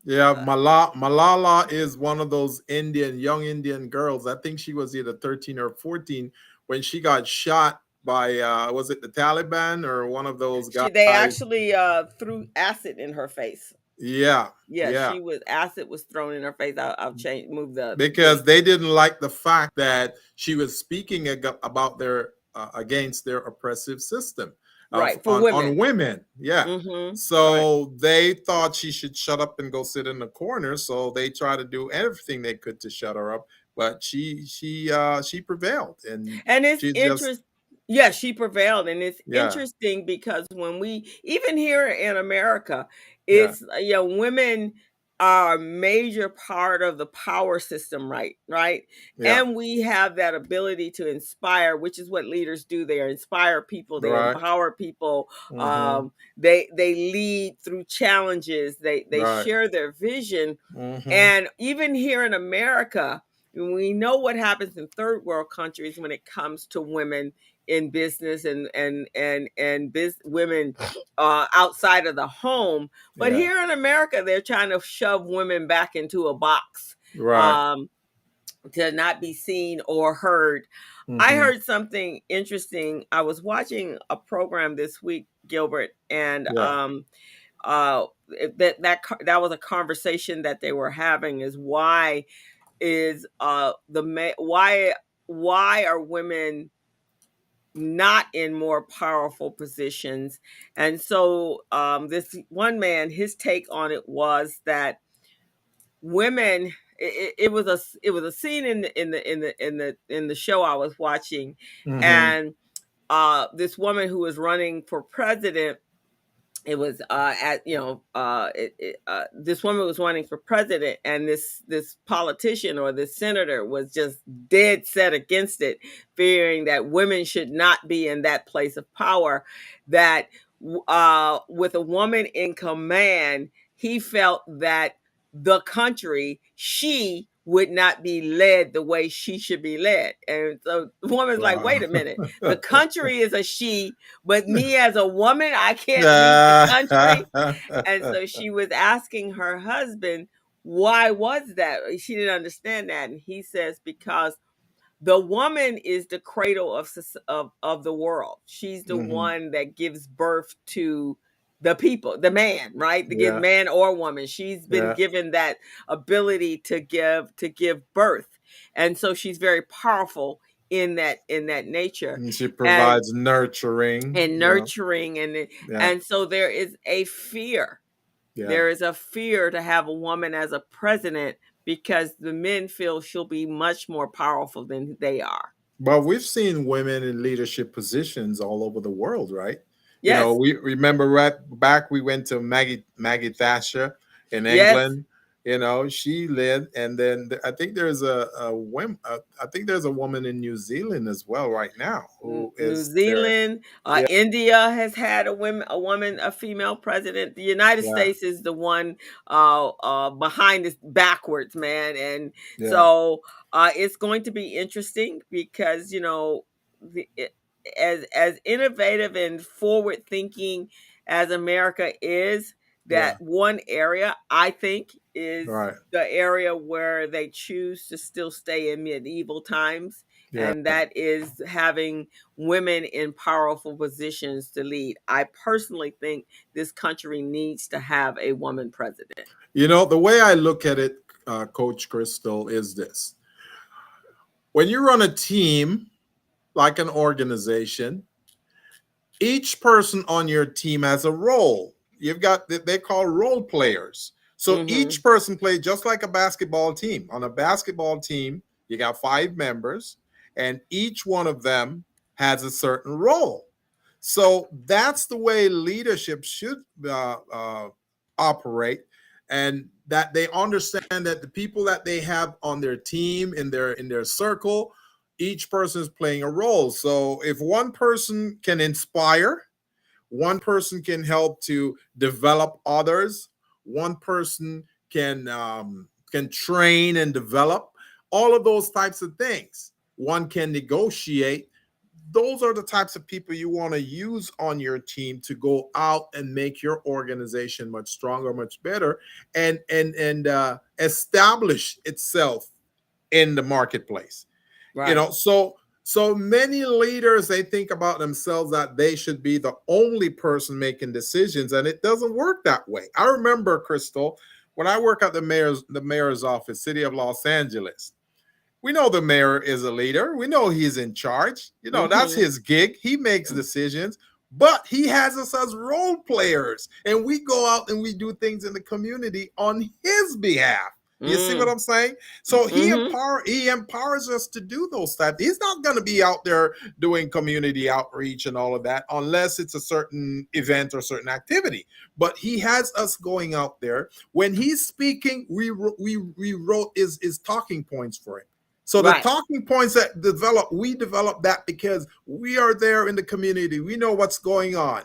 Yeah, Malala is one of those young Indian girls. I think she was either 13 or 14 when she got shot by, was it the Taliban or one of those they guys? actually threw acid in her face. Yeah, Yeah, yeah. acid was thrown in her face. I'll change move the Because they didn't like the fact that she was speaking about their against their oppressive system of right for women. on women. Yeah. Right. So they thought she should shut up and go sit in the corner. So they tried to do everything they could to shut her up, but she prevailed, and And it's she just interest Yeah, she prevailed, and it's yeah, interesting because when we even here in America, yeah, it's women are a major part of the power system, right? yeah, And we have that ability to inspire, which is what leaders do. They inspire people, they right, empower people. mm-hmm, They lead through challenges. They right, share their vision. mm-hmm, And even here in America, we know what happens in third world countries when it comes to women in business and women outside of the home. But yeah, here in America, they're trying to shove women back into a box, right, um, to not be seen or heard. I mm-hmm, heard something interesting. I was watching a program this week, Gilbert, and yeah, that was a conversation that they were having, is why are women not in more powerful positions? And so this one man, his take on it was that women, it was a scene in the show I was watching, mm-hmm, and this woman who was running for president, it was this woman was running for president, and this politician or this senator was just dead set against it, fearing that women should not be in that place of power. That with a woman in command, he felt that the country, she would not be led the way she should be led. And so the woman's like, wow. wait a minute, the country is a she, but me as a woman, I can't lead the Yeah. country. And so she was asking her husband, why was that? She didn't understand that. And he says, because the woman is the cradle of the world. She's the Mhm. one that gives birth to the people, the man, right? To give Yeah, man or woman. She's been yeah. given that ability to give birth. And so she's very powerful in that nature. And she And provides nurturing, and nurturing, Yeah, and so there is a fear. yeah. There is a fear to have a woman as a president because the men feel she'll be much more powerful than they are. Well, we've seen women in leadership positions all over the world, right? Yes. We remember right back we went to Maggie Thatcher in Yes. England. She led, and then I think there's I think there's a woman in New Zealand as well right now who New is there. Zealand, Yeah, India has had a female president. The United yeah, States is the one behind this backwards, man. And yeah, so it's going to be interesting because as innovative and forward thinking as America is, that yeah. one area I think is Right. the area where they choose to still stay in medieval times, Yeah. and that is having women in powerful positions to lead. I personally think this country needs to have a woman president. The way I look at it, Coach Crystal, is this: when you run a team like an organization, each person on your team has a role. You've got they call role players. So Hmm. each person plays just like a basketball team. On a basketball team, you got 5 members, and each one of them has a certain role. So that's the way leadership should operate, and that they understand that the people that they have on their team, in their circle, each person is playing a role. So if one person can inspire, one person can help to develop others, one person can train and develop, all of those types of things. One can negotiate. Those are the types of people you want to use on your team to go out and make your organization much stronger, much better, and establish itself in the marketplace. Right. So many leaders, they think about themselves that they should be the only person making decisions, and it doesn't work that way. I remember, Crystal, when I work at the mayor's office, city of Los Angeles. We know the mayor is a leader. We know he's in charge. That's Hmm. his gig. He makes decisions, but he has us as role players, and we go out and we do things in the community on his behalf. You see what Mm. I'm saying? So he Hmm. empower he empowers us to do those types. He's not going to be out there doing community outreach and all of that unless it's a certain event or certain activity. But he has us going out there. When he's speaking, we wrote his talking points for him. So the Right. talking points that we develop that because we are there in the community. We know what's going on,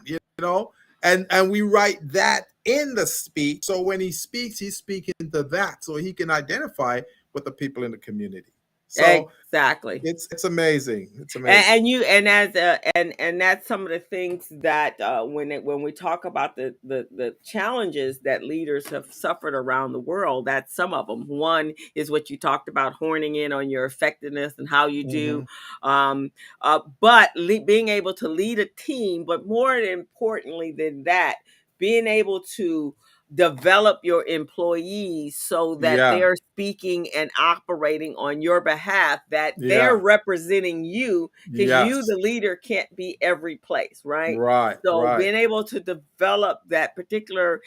and we write that in the speech. So when he speaks, he's speaking to that, so he can identify with the people in the community. So Exactly. it's amazing. It's and, amazing. and you and as and that's some of the things that when we talk about the challenges that leaders have suffered around the world, that's some of them. One is what you talked about, horning in on your effectiveness and how you do, Hmm. but being able to lead a team, but more importantly than that, being able to develop your employees so that Yeah, they're speaking and operating on your behalf, that they're yeah, representing you, because you, yes, the leader, can't be every place, right? right, So right, being able to develop that particular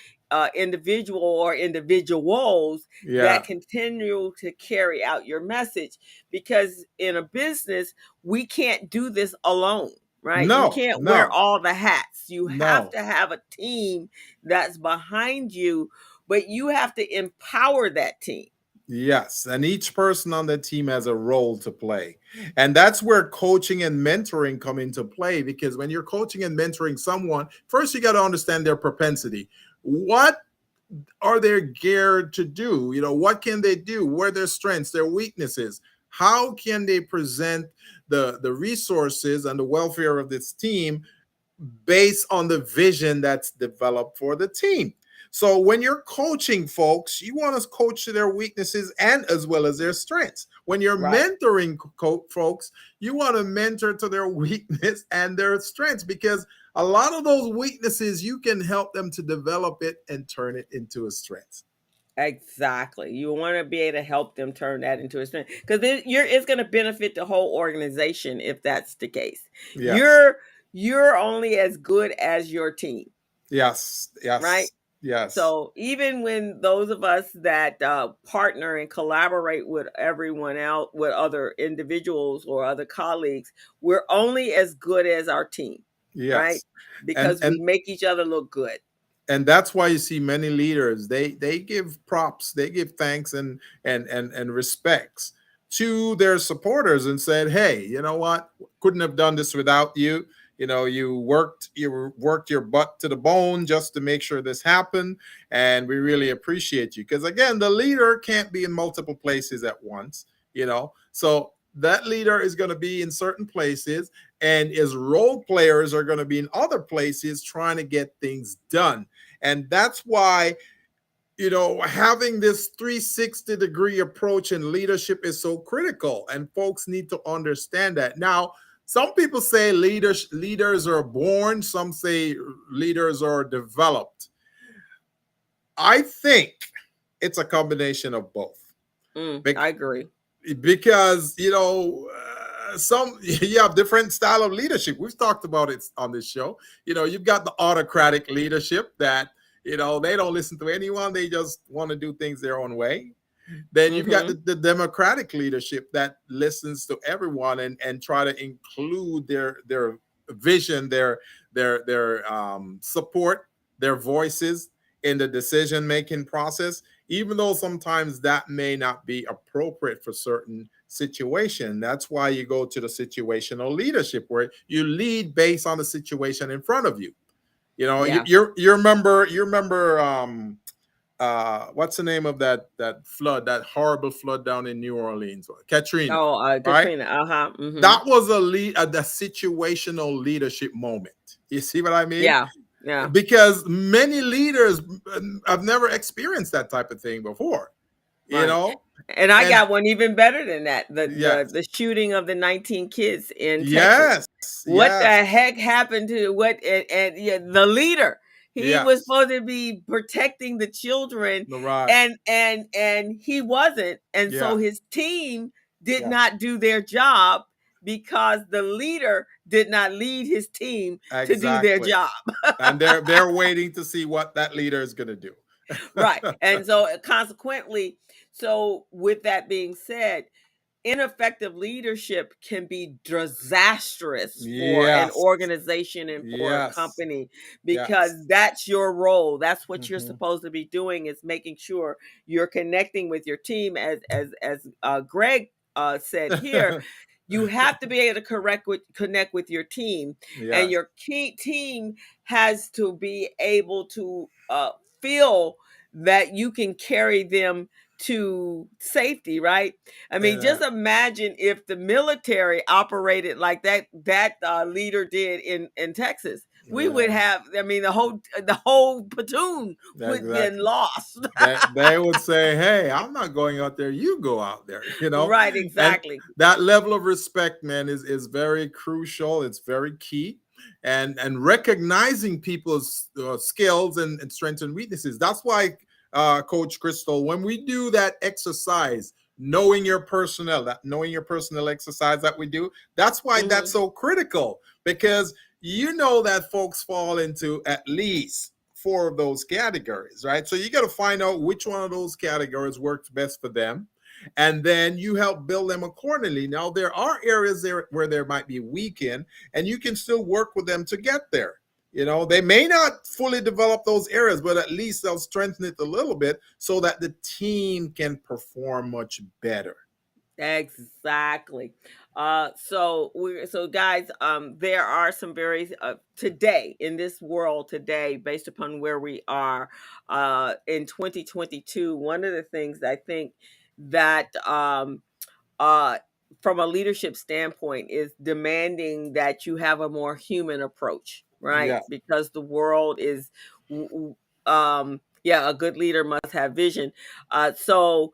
individual or individuals that yeah. continue to carry out your message, because in a business we can't do this alone, right? You No, can't wear no, all the hats. You have no. to have a team that's behind you, but you have to empower that team. Yes, and each person on the team has a role to play. And that's where coaching and mentoring come into play, because when you're coaching and mentoring someone, first you got to understand their propensity. What are they geared to do? What can they do? What are their strengths, their weaknesses? How can they present the resources and the welfare of this team based on the vision that's developed for the team? So when you're coaching folks, you want to coach to their weaknesses and as well as their strengths. When you're Right. mentoring folks, you want to mentor to their weakness and their strengths, because a lot of those weaknesses you can help them to develop it and turn it into a strength. Exactly. You want to be able to help them turn that into a strength, because it's going to benefit the whole organization if that's the case. Yes. You're only as good as your team, Yes. right? Yes. Yes. So even when those of us that partner and collaborate with everyone else, with other individuals or other colleagues, we're only as good as our team, right? Yes. And Because we and make each other look good. and that's why you see many leaders, they give props, they give thanks and respects to their supporters, and said, hey, you know what, couldn't have done this without you. You worked your butt to the bone just to make sure this happened, and we really appreciate you, because again, the leader can't be in multiple places at once. So that leader is going to be in certain places, and his role players are going to be in other places trying to get things done. And that's why, having this 360-degree approach in leadership is so critical. And folks need to understand that. Now, some people say leaders are born, some say leaders are developed. I think it's a combination of both. I agree. Because some you have different style of leadership. We've talked about it on this show. You've got the autocratic leadership that they don't listen to anyone, they just want to do things their own way. Then you've got Hmm. the democratic leadership that listens to everyone and try to include their vision, their support, their voices in the decision making process, even though sometimes that may not be appropriate for certain situation. That's why you go to the situational leadership, where you lead based on the situation in front of you. You know, Yeah. you remember what's the name of that flood, that horrible flood down in New Orleans, Katrina, Oh, right? Katrina. Uh-huh. Mm-hmm. That was the situational leadership moment. You see what I mean? Yeah. Yeah. Because many leaders have never experienced that type of thing before, you Right. know. And I And got one even better than that. The yes, the shooting of the 19 kids in Texas. yes, What yes, the heck happened to what and yeah, the leader? He was yes, supposed to be protecting the children, right, and he wasn't. And so yeah, his team did yeah, not do their job because the leader did not lead his team to do their exactly. job. And they're waiting to see what that leader is going to do. Right. And so consequently, so with that being said, ineffective leadership can be disastrous for an Yes, organization and for a yes, company, because yes. that's your role. That's what you're Hmm. supposed to be doing, is making sure you're connecting with your team, as Greg said here. You have to be able to connect with your team, and Yes, your key team has to be able to feel that you can carry them to safety, right? I mean, and just imagine if the military operated like that leader did in Texas. We would yeah, have, I mean, the whole platoon would been exactly. lost. They would say, "Hey, I'm not going out there. You go out there." You know, Right, and exactly. that level of respect, man, is very crucial. It's very key, and recognizing people's skills and strengths and weaknesses. That's why, Coach Crystal, when we do that exercise, knowing your personnel exercise that we do, that's why that's Hmm. so critical, because you know that folks fall into at least four of those categories, right? So you got to find out which one of those categories works best for them, and then you help build them accordingly. Now, there are areas there where there might be weak in, and you can still work with them to get there. You know, they may not fully develop those areas, but at least they'll strengthen it a little bit so that the team can perform much better. Exactly. So guys, there are some very today, in this world today, based upon where we are in 2022. One of the things I think that uh from a leadership standpoint is demanding that you have a more human approach, right? Yeah. Because the world is yeah, a good leader must have vision. So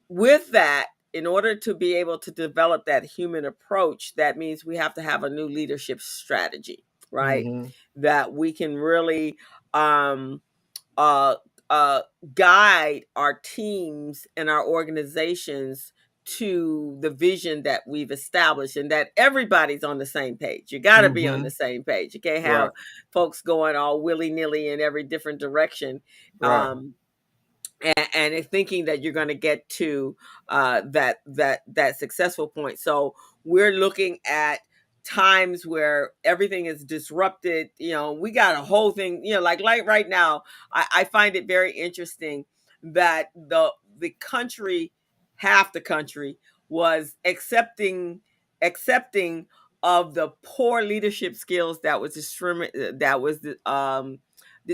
with that, in order to be able to develop that human approach, that means we have to have a new leadership strategy, right? Hmm. That we can really um, uh, uh, guide our teams and our organizations to the vision that we've established, and that everybody's on the same page. You got to be on the Hmm. same page. You can't have Right. folks going all willy nilly in every different direction. Right. And thinking that you're going to get to that successful point. So we're looking at times where everything is disrupted. We got a whole thing. Like right now, I find it very interesting that the country, half the country, was accepting of the poor leadership skills that was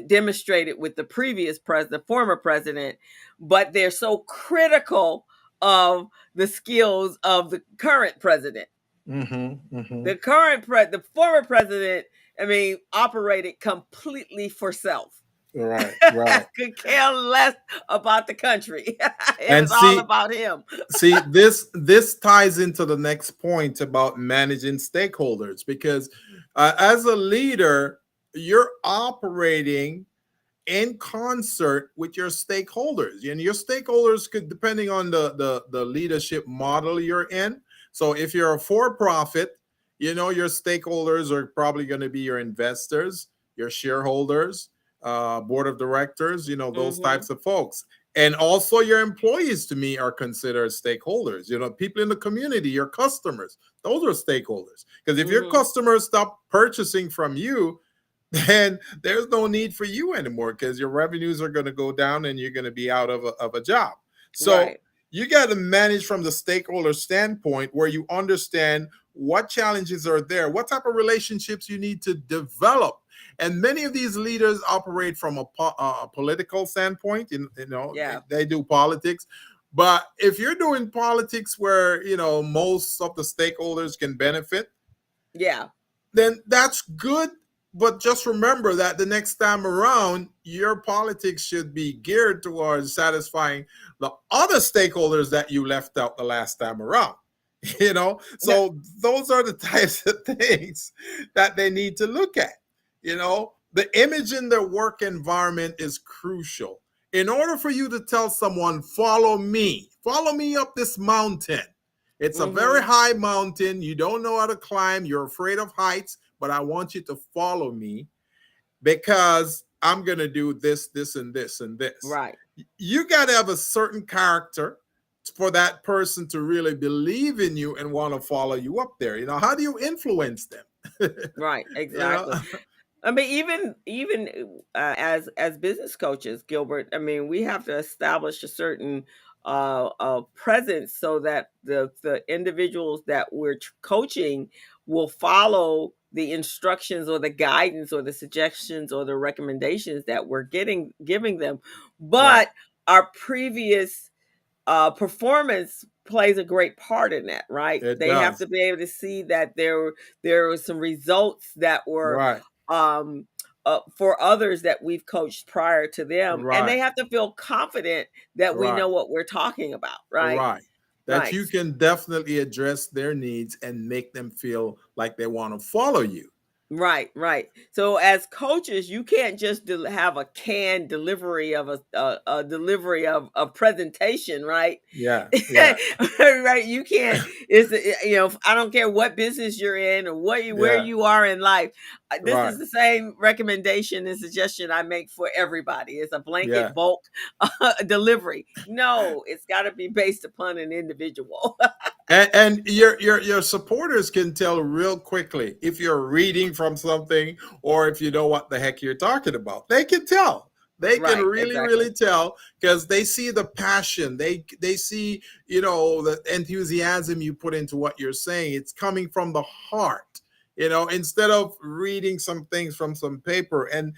demonstrated with the previous president, the former president, but they're so critical of the skills of the current president. Hmm. Hmm. The former president, I mean, operated completely for self. Right. Right. Could care less about the country. It And was all see, about him. this ties into the next point about managing stakeholders, because as a leader, you're operating in concert with your stakeholders, and your stakeholders could, depending on the leadership model you're in. So if you're a for-profit, your stakeholders are probably going to be your investors, your shareholders, board of directors, those Hmm. types of folks. And also your employees to me are considered stakeholders. People in the community, your customers, those are stakeholders. Because if your Mm-hmm. customers stop purchasing from you, then there's no need for you anymore, because your revenues are going to go down and you're going to be out of a job. So Right. you got to manage from the stakeholder standpoint, where you understand what challenges are there, what type of relationships you need to develop. And many of these leaders operate from a political standpoint. Yeah. They do politics. But if you're doing politics where most of the stakeholders can benefit, Yeah. then that's good. But just remember that the next time around, your politics should be geared towards satisfying the other stakeholders that you left out the last time around. Yeah. So those are the types of things that they need to look at. The image in their work environment is crucial. In order for you to tell someone, follow me up this mountain. It's a very Mm-hmm. high mountain. You don't know how to climb. You're afraid of heights, but I want you to follow me because I'm going to do this, this, and this, and this. Right. You got to have a certain character for that person to really believe in you and want to follow you up there. How do you influence them? Right. you know? Exactly. I mean, even as business coaches, Gilbert. I mean, we have to establish a certain presence so that the individuals that we're coaching will follow the instructions or the guidance or the suggestions or the recommendations that we're giving them. Right. But our previous performance plays a great part in that, right? It They have does. to be able to see that there were some results that were Right. um for others that we've coached prior to them, and Right. they have to feel confident that we Right. know what we're talking about, right? Right. That Right. you can definitely address their needs and make them feel like they want to follow you. Right, right. So as coaches, you can't just have a canned delivery of a delivery of presentation, right? Yeah. Yeah. Right. You can't. It's I don't care what business you're in or where Yeah. you are in life. This Right. is the same recommendation and suggestion I make for everybody. It's a Yeah. blanket bulk delivery. No, it's got to be based upon an individual. And your supporters can tell real quickly if you're reading from something or if you know what the heck you're talking about. They can tell. They can Right. really, Exactly. really tell, because they see the passion. They see, the enthusiasm you put into what you're saying. It's coming from the heart. Instead of reading some things from some paper. And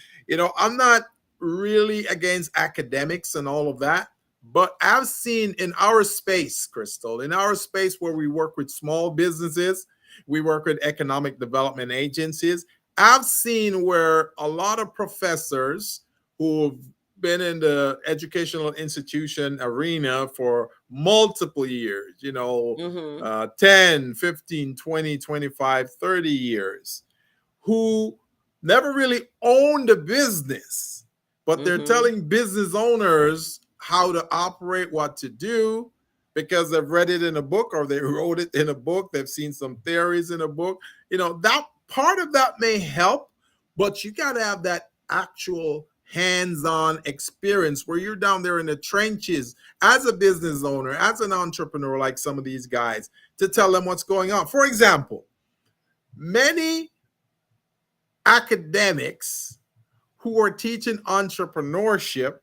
I'm not really against academics and all of that. But I've seen in our space, Crystal, in our space where we work with small businesses, we work with economic development agencies. I've seen where a lot of professors who've been in the educational institution arena for multiple years, Mm-hmm. 10, 15, 20, 25, 30 years, who never really owned a business, but they're Mm-hmm. telling business owners how to operate, what to do, because they've read it in a book or they wrote it in a book, they've seen some theories in a book. That part of that may help, but you got to have that actual hands-on experience where you're down there in the trenches as a business owner, as an entrepreneur, like some of these guys, to tell them what's going on. For example, many academics who are teaching entrepreneurship,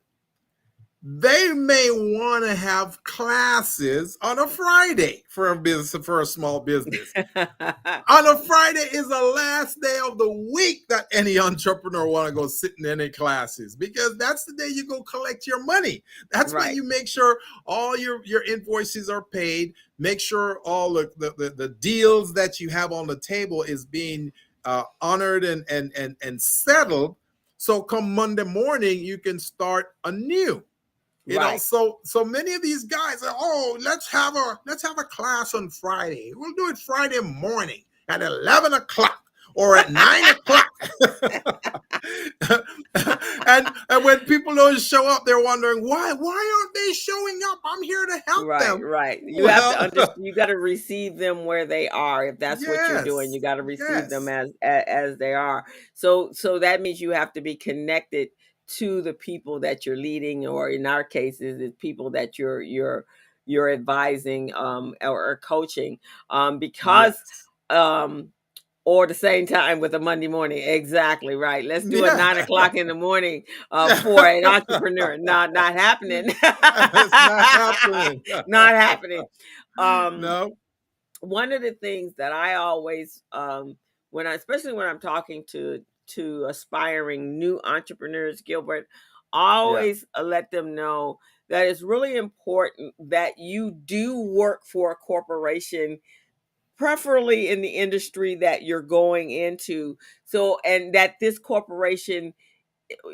they may want to have classes on a Friday for a small business. On a Friday is the last day of the week that any entrepreneur want to go sit in any classes, because that's the day you go collect your money. That's when Right. you make sure all your invoices are paid, make sure all the deals that you have on the table is being honored and settled. So come Monday morning, you can start anew. Right. So many of these guys are, oh, let's have a class on Friday. We'll do it Friday morning at 11 o'clock or at 9 o'clock. and when people don't show up, they're wondering why aren't they showing up? I'm here to help Right, them. right. You have to Well, understand. You got to receive them where they are. If that's what you're doing, you yes, got to receive them yes, as they are. So that means you have to be connected to the people that you're leading, or in our cases, it's people that you're advising, or coaching, because Yes. um, or the same time with a Monday morning. Exactly right. Let's do a Yeah. 9 o'clock in the morning Yeah. for an entrepreneur. Not happening. It's not happening. Not happening. Um, No. one of the things that I always, when I, especially when I'm talking to aspiring new entrepreneurs, Gilbert, I Yeah. always let them know that it's really important that you do work for a corporation, preferably in the industry that you're going into. So, and that this corporation,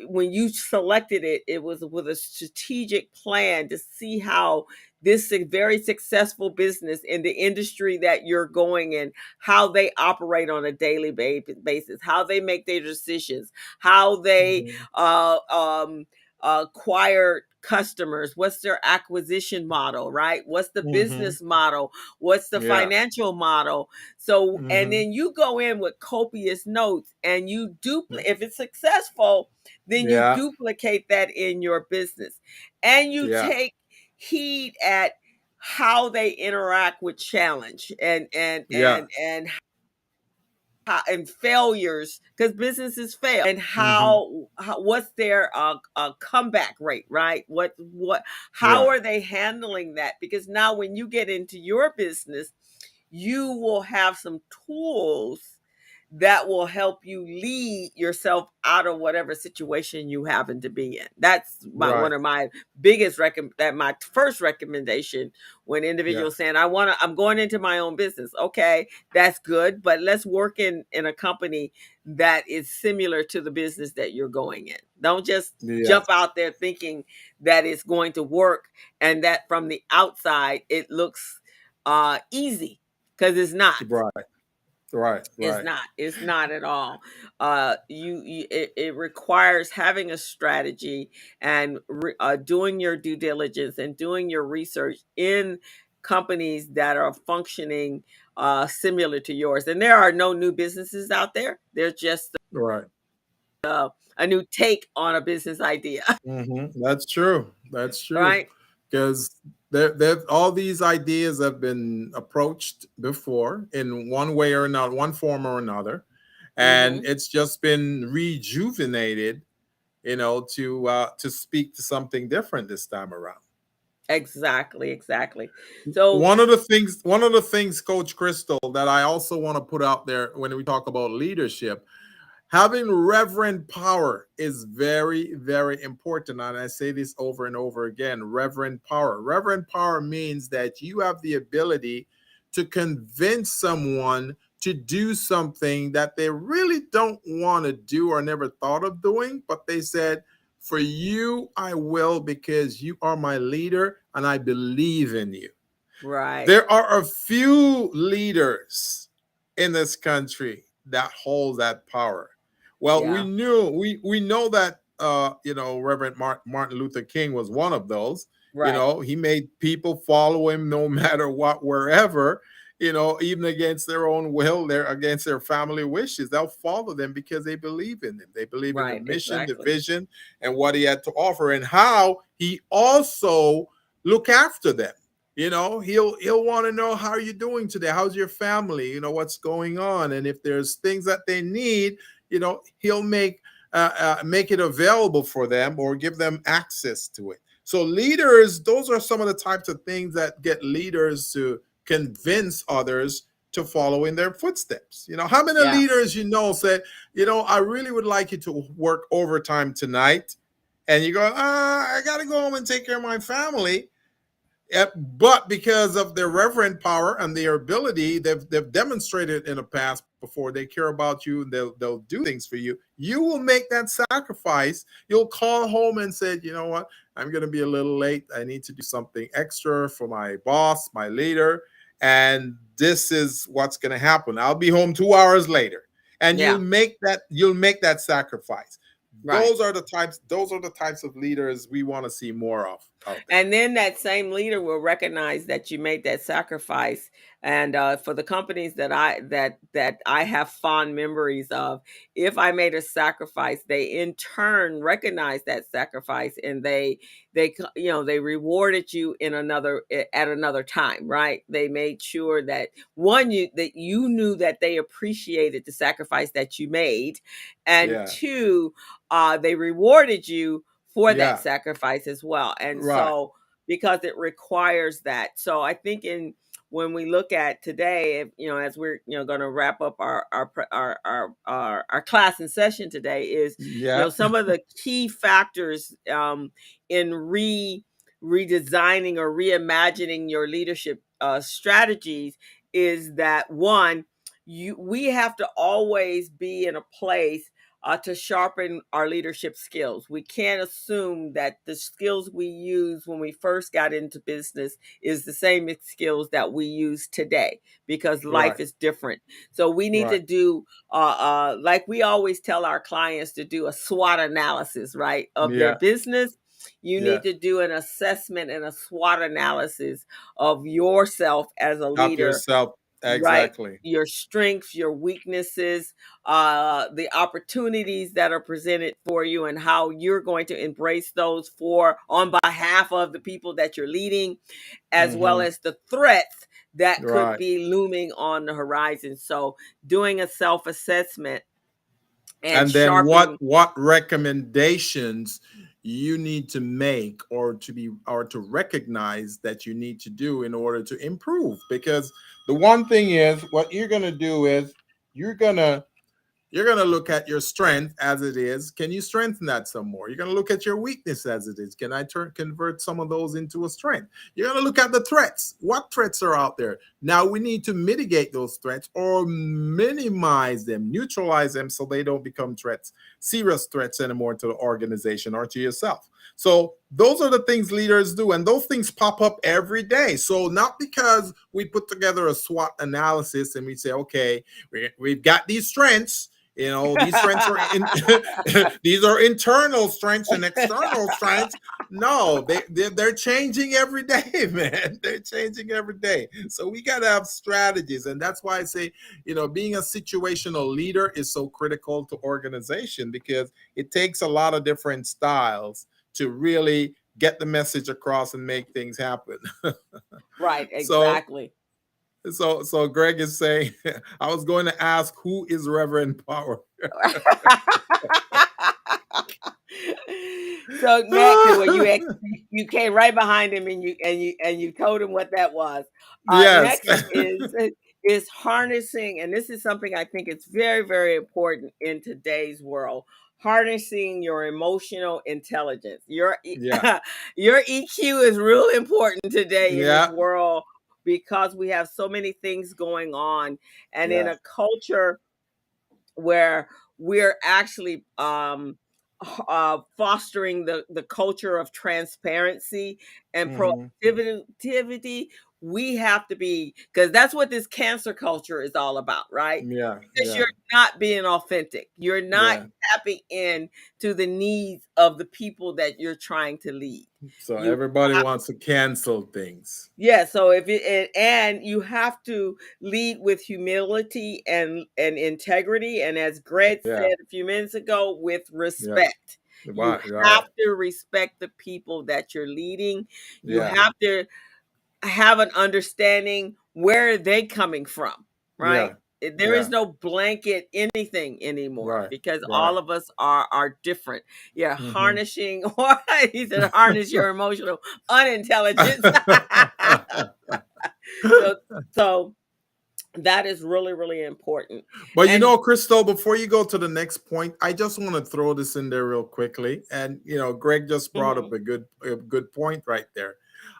when you selected it, it was with a strategic plan to see how this very successful business in the industry that you're going in, how they operate on a daily basis, how they make their decisions, how they Mhm. acquire customers, what's their acquisition model, right? What's the Mhm. business model? What's the Yeah. financial model? So, and Mhm. then you go in with copious notes and you Yeah. duplicate, if it's successful, then you Yeah. duplicate that in your business, and you Yeah. take heed at how they interact with challenge Yeah. and how, and failures, because businesses fail, and Mhm. how what's their comeback rate, right? What how Yeah. are they handling that? Because now when you get into your business, you will have some tools that will help you lead yourself out of whatever situation you happen to be in. That's Right. one of my biggest that my first recommendation when Yeah. individuals saying I'm going into my own business. Okay, that's good, but let's work in a company that is similar to the business that you're going in. Don't just jump Yes. out there thinking that it's going to work and that from the outside it looks easy, because it's not. Right. Right. Right. It's not at all. It requires having a strategy and doing your due diligence and doing your research in companies that are functioning similar to yours. And there are no new businesses out there. There's just Right. a new take on a business idea, That's true. That's true. right? Because there, all these ideas have been approached before in one way or another, one form or another, and Hmm. it's just been rejuvenated, to speak to something different this time around. Exactly, exactly. So, One of the things, Coach Crystal, that I also want to put out there when we talk about leadership, having reverent power is very, very important. And I say this over and over again: reverent power. Reverent power means that you have the ability to convince someone to do something that they really don't want to do or never thought of doing, but they said, for you, I will, because you are my leader and I believe in you. right. There are a few leaders in this country that hold that power. Well, Yeah, we know that Reverend Martin Luther King was one of those. right, He made people follow him no matter what, wherever. Even against their own will, they're against their family wishes. They'll follow them because they believe in them. They believe in the right, mission, the exactly. vision, and what he had to offer, and how he also look after them. He'll want to know, how are you doing today? How's your family? What's going on? And if there's things that they need, he'll make it available for them or give them access to it. So leaders, those are some of the types of things that get leaders to convince others to follow in their footsteps. How many Yeah, leaders said, I really would like you to work overtime tonight, and you go, I got to go home and take care of my family. But because of their reverent power and their ability, they've demonstrated in the past before, they care about you and they'll do things for you. You will make that sacrifice. You'll call home and say, you know what, I'm going to be a little late. I need to do something extra for my boss, my leader, and this is what's going to happen. I'll be home 2 hours later, and yeah, you'll make that sacrifice. right. Those are the types of leaders we want to see more of. out there. And then that same leader will recognize that you made that sacrifice. And for the companies that I have fond memories of, if I made a sacrifice, they in turn recognize that sacrifice, and they rewarded you in another at another time, right? They made sure that you knew that they appreciated the sacrifice that you made, and Yeah. two, they rewarded you for that Yeah. sacrifice as well. And Right. so, because it requires that. So I think in when we look at today, as we're going to wrap up our class and session today, is Yeah. some of the key factors in redesigning or reimagining your leadership strategies is that one, we have to always be in a place to sharpen our leadership skills. We can't assume that the skills we use when we first got into business is the same skills that we use today, because life Right. is different. So we need to Right. do, like we always tell our clients to do a SWOT analysis, right, of their Yeah. business. You Yeah. need to do an assessment and a SWOT analysis of yourself as a Of leader, yourself. right? Exactly. Your strengths, your weaknesses, the opportunities that are presented for you, and how you're going to embrace those for on behalf of the people that you're leading, as well Hmm. as the threats that could Right. be looming on the horizon. So doing a self-assessment and And then sharpening. what recommendations you need to make, or to recognize that you need to do in order to improve. Because the one thing is, what you're going to do is you're going to you're going to look at your strength as it is. Can you strengthen that some more? You're going to look at your weakness as it is. Can I convert some of those into a strength? You're going to look at the threats. What threats are out there? Now we need to mitigate those threats or minimize them, neutralize them, so they don't become serious threats anymore to the organization or to yourself. So those are the things leaders do, and those things pop up every day. So not because we put together a SWOT analysis and we say, okay, we've got these strengths. These strengths are these are internal strengths and external strengths. No, they're changing every day, man. They're changing every day. So we got to have strategies, and that's why I say, being a situational leader is so critical to organization, because it takes a lot of different styles to really get the message across and make things happen. Right, so exactly. so Greg is saying, I was going to ask, who is Reverend Power? So next, well, you came right behind him, and you told him what that was. Yes. Next is harnessing, and this is something I think it's very, very important in today's world. Harnessing your emotional intelligence. Yeah. Your EQ is real important today in this Yeah. world, because we have so many things going on, and in Yeah. a culture where we're actually fostering the culture of transparency and Hmm. proactivity. We have to be, because that's what this cancer culture is all about, right? Yeah. Because you're Yeah. not being authentic. You're not Yeah. tapping in to the needs of the people that you're trying to lead. So You everybody wants to cancel things. Yeah, so if and you have to lead with humility and integrity, and as Greg Yeah. said a few minutes ago, with Yeah. respect. You Right. have Right. to respect the people that you're leading. You Yeah. have to have an understanding where are they coming from, right? Yeah. There is Yeah. no blanket anything anymore, Right. because Right. all of us are different. Yeah, Hmm. harnessing, or he said harness your emotional unintelligence. so so that is really, really important. But And Crystal, before you go to the next point, I just want to throw this in there real quickly. And Greg just brought up mhm, a good point right there.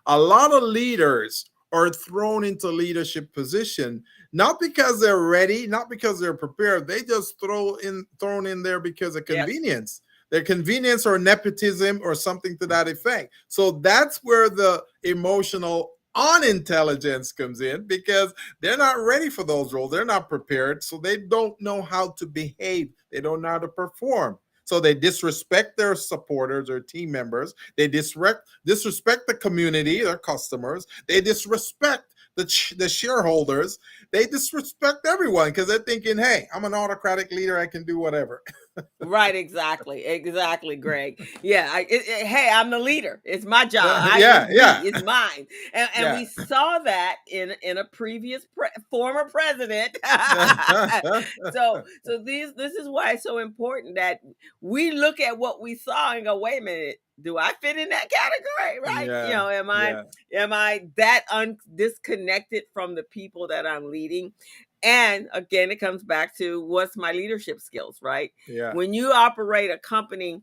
A lot of leaders are thrown into leadership position not because they're ready, not because they're prepared. They just thrown in there because of yes, convenience. Their convenience or nepotism or something to that effect. So that's where the emotional unintelligence comes in, because they're not ready for those roles. They're not prepared. So they don't know how to behave. They don't know how to perform. So they disrespect their supporters or team members. They disrespect the community, their customers. They disrespect the shareholders. They disrespect everyone because they're thinking, hey, I'm an autocratic leader. I can do whatever. Right, exactly, Greg. Yeah, hey, I'm the leader. It's my job. Yeah, It's me. yeah, It's mine. And yeah. we saw that in a previous former president. So this is why it's so important that we look at what we saw and go, wait a minute, do I fit in that category? Right? Yeah, yeah, Am I that disconnected from the people that I'm leading? And again, it comes back to what's my leadership skills, right? yeah. When you operate a company,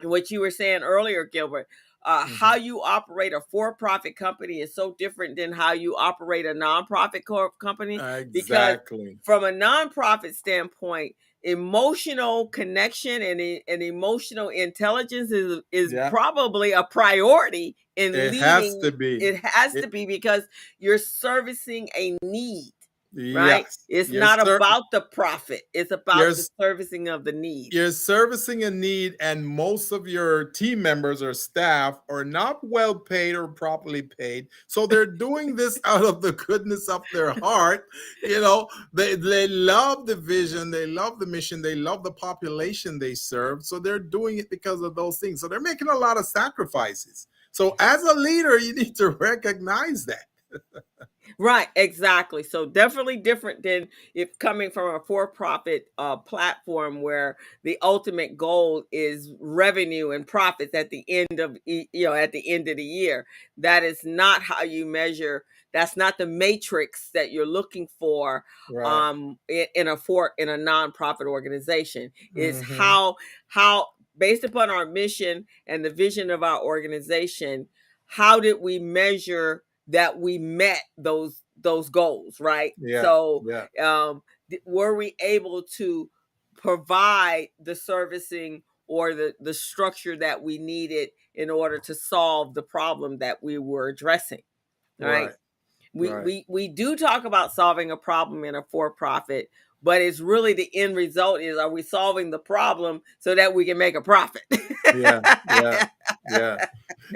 what you were saying earlier, Gilbert, how Mhm. you operate a for-profit company is so different than how you operate a nonprofit company. Because Exactly. from a nonprofit standpoint, emotional connection and emotional intelligence is Yeah, probably a priority in it has leading. to be. It has It, to be because you're servicing a need, right? yes, It's not about the profit. It's you're about the servicing of the need. you're servicing a need, and most of your team members or staff are not well paid or properly paid, so they're doing this out of the goodness of their heart. They love the vision, they love the mission, they love the population they serve, so they're doing it because of those things. So they're making a lot of sacrifices. So as a leader, you need to recognize that. Right, exactly. So definitely different than if coming from a for-profit platform where the ultimate goal is revenue and profits at the end of at the end of the year. That is not how you measure. That's not the matrix that you're looking for Right. in a nonprofit organization. It's Hmm. how based upon our mission and the vision of our organization, how did we measure that we met those goals, right? Yeah, So yeah. were we able to provide the servicing or the structure that we needed in order to solve the problem that we were addressing, right? Right, we right. we we do talk about solving a problem in a for-profit, but it's really the end result is, are we solving the problem so that we can make a profit? Yeah, yeah, yeah.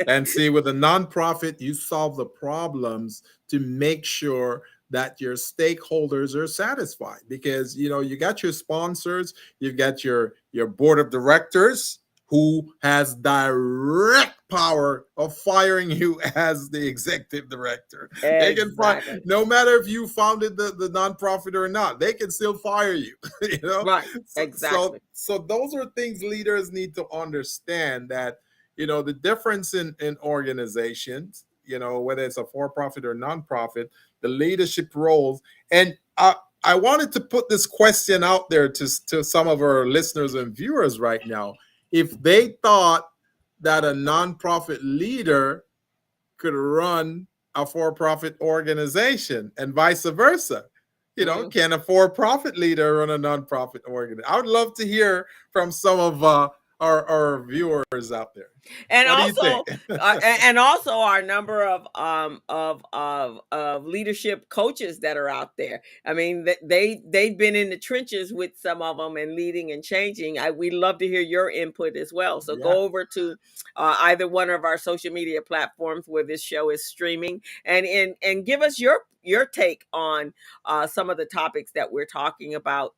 And see, with a nonprofit, you solve the problems to make sure that your stakeholders are satisfied, because you got your sponsors, you've got your board of directors who has direct power of firing you as the executive director. They can fire Exactly. no matter if you founded the nonprofit or not. They can still fire you. you know Right. so so Exactly. so those are things leaders need to understand, that the difference in organizations, whether it's a for-profit or non-profit, the leadership roles. And I wanted to put this question out there to some of our listeners and viewers right now. If they thought that a non-profit leader could run a for-profit organization and vice versa. Mm. Can a for-profit leader run a non-profit organization? I would love to hear from some of our viewers out there. And What do you think? also, and also our number of leadership coaches that are out there. I mean, they've been in the trenches with some of them and leading and changing. We love to hear your input as well. So Yeah. go over to either one of our social media platforms where this show is streaming, and give us your take on some of the topics that we're talking about.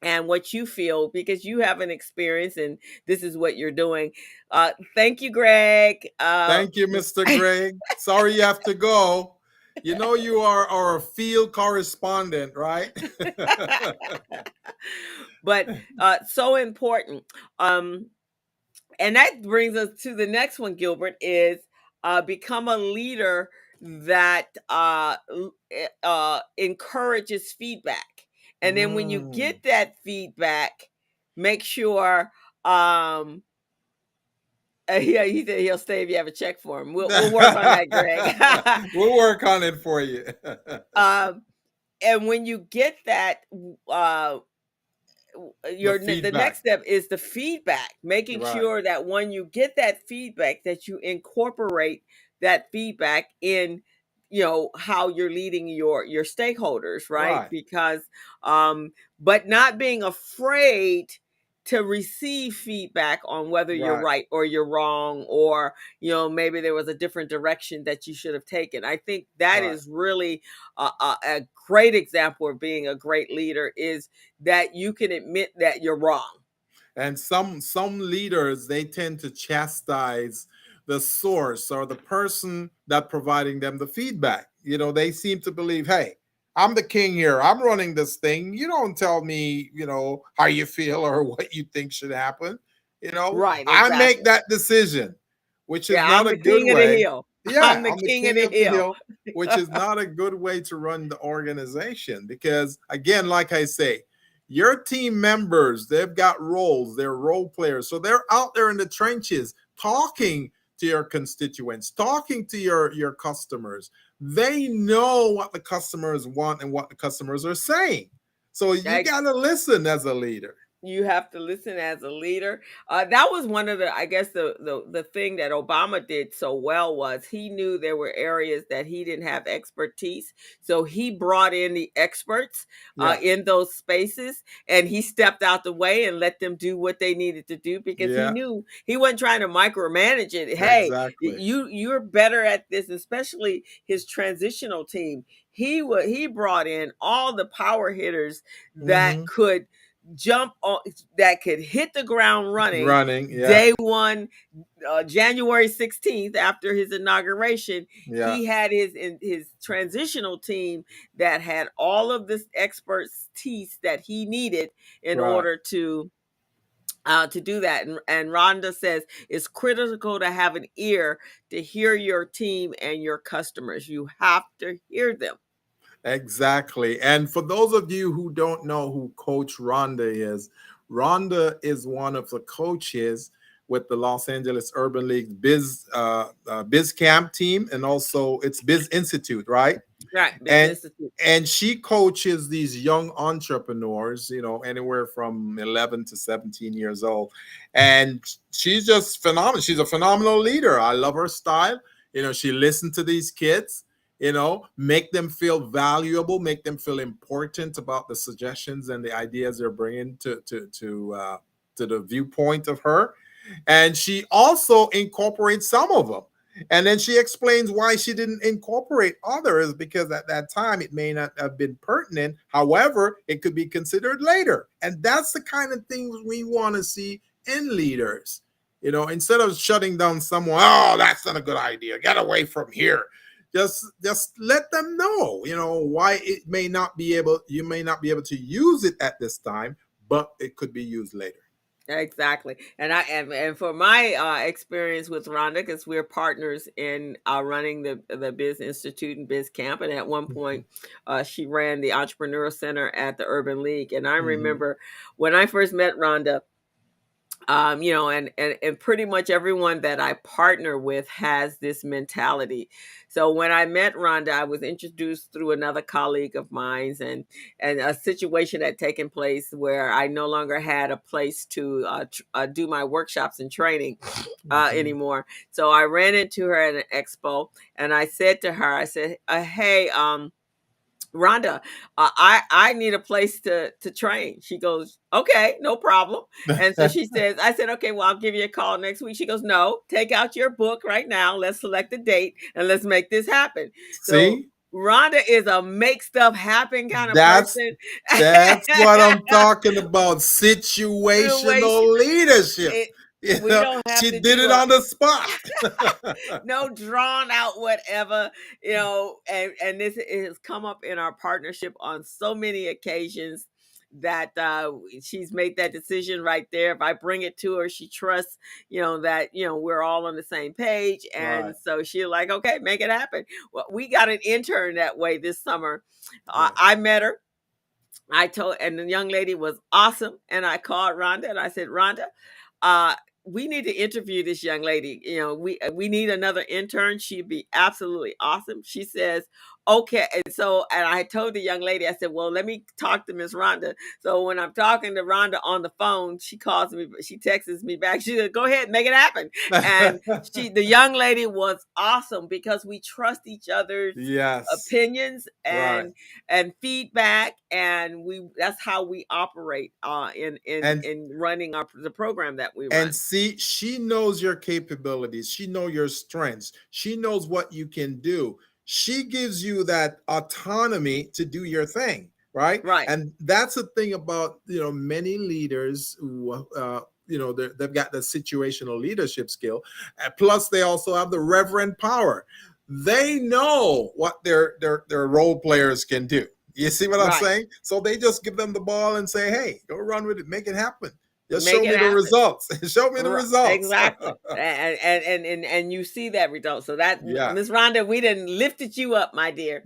And what you feel, because you have an experience and this is what you're doing. Thank you, Greg. Thank you, Mr. Greg. Sorry you have to go. You are our field correspondent, right? But so important. And that brings us to the next one, Gilbert, is become a leader that encourages feedback. And then when you Mm. get that feedback, make sure um, yeah, he said he'll stay if you have a check for him. We'll work on that, Greg. We'll work on it for you. um, and when you get that, uh, The the feedback. next step is the feedback. Making Right. sure that when you get that feedback, that you incorporate that feedback in how you're leading your stakeholders, right? Right. Because but not being afraid to receive feedback on whether you're Right. right or you're wrong, or maybe there was a different direction that you should have taken. I think that Right. is really a great example of being a great leader, is that you can admit that you're wrong. And some leaders, they tend to chastise the source or the person that providing them the feedback. They seem to believe, hey, I'm the king here, I'm running this thing, you don't tell me, how you feel or what you think should happen. Right, I make exactly. that decision, which is Yeah, not I'm a the good king of the way. hill. Yeah, I'm the I'm the king of king the of the hill. hill, which is not a good way to run the organization. Because again, like I say, your team members, they've got roles, they're role players. So they're out there in the trenches talking to your constituents, talking to your customers. They know what the customers want and what the customers are saying. So you got to listen as a leader. You have to listen as a leader. That was one of the, I guess, the thing that Obama did so well, was he knew there were areas that he didn't have expertise, so he brought in the experts Yeah. in those spaces, and he stepped out the way and let them do what they needed to do, because he Yeah. knew he wasn't trying to micromanage it. Hey, Exactly. you're better at this. Especially his transitional team. He brought in all the power hitters that Hmm. could jump on, that could hit the ground running Running. Yeah. day one. January 16th, after his inauguration, Yeah. he had his transitional team that had all of this expertise that he needed in Right. order to do that. And Rhonda says it's critical to have an ear to hear your team and your customers. You have to hear them. Exactly. And for those of you who don't know who Coach Rhonda is one of the coaches with the Los Angeles Urban League Biz Camp team, and also it's Biz Institute, right? Right, and business institute. and she coaches these young entrepreneurs, anywhere from 11 to 17 years old, and she's just phenomenal. She's a phenomenal leader. I love her style. She listened to these kids, make them feel valuable, make them feel important about the suggestions and the ideas they're bringing to the viewpoint of her, and she also incorporates some of them. And then she explains why she didn't incorporate others, because at that time it may not have been pertinent. However, it could be considered later. And that's the kind of things we want to see in leaders. Instead of shutting down someone, oh, that's not a good idea, get away from here. Just let them know, why it may not be able, you may not be able to use it at this time, but it could be used later. Exactly. And for my experience with Rhonda, because we're partners in running the Biz Institute and Biz Camp, and at one point she ran the Entrepreneurial Center at the Urban League. And I Mm-hmm. remember when I first met Rhonda, and pretty much everyone that I partner with has this mentality. So when I met Rhonda, I was introduced through another colleague of mine's, and a situation had taken place where I no longer had a place to do my workshops and training Mm-hmm. anymore. So I ran into her at an expo, and I said to her, I said, "Hey, Rhonda, I need a place to train." She goes, "Okay, no problem." And so she says, I said, "Okay, well, I'll give you a call next week." She goes, "No, take out your book right now. Let's select a date and let's make this happen." So See, Rhonda is a make stuff happen kind of that's person. That's what I'm talking about. Situation. Situational leadership. It, we don't have She to did do it a on the spot. no drawn out whatever, and this has come up in our partnership on so many occasions, that she's made that decision right there. If I bring it to her, she trusts, that we're all on the same page, Right. and so she's like, "Okay, make it happen." Well, we got an intern that way this summer. Yeah. I met her. And the young lady was awesome. And I called Rhonda and I said, "Rhonda, uh, we need to interview this young lady. We need another intern. She'd be absolutely awesome." She says, Okay, and I told the young lady, I said, "Well, let me talk to Miss Rhonda." So when I'm talking to Rhonda on the phone, she calls me, she texts me back. She said, "Go ahead, make it happen." And the young lady was awesome because we trust each other's Yes, opinions right. and feedback, and that's how we operate And in running the program that we and run. see, she knows your capabilities, she knows your strengths, she knows what you can do. She gives you that autonomy to do your thing, right? Right, And that's the thing about, many leaders who they've got the situational leadership skill, plus they also have the reverent power. They know what their role players can do. You see what I'm right. saying? So they just give them the ball and say, hey, go run with it, make it happen. Just Make show it me the happen. results. Show me the results. Exactly, and you see that result. So that Yeah. Miss Rhonda, we done lifted you up, my dear.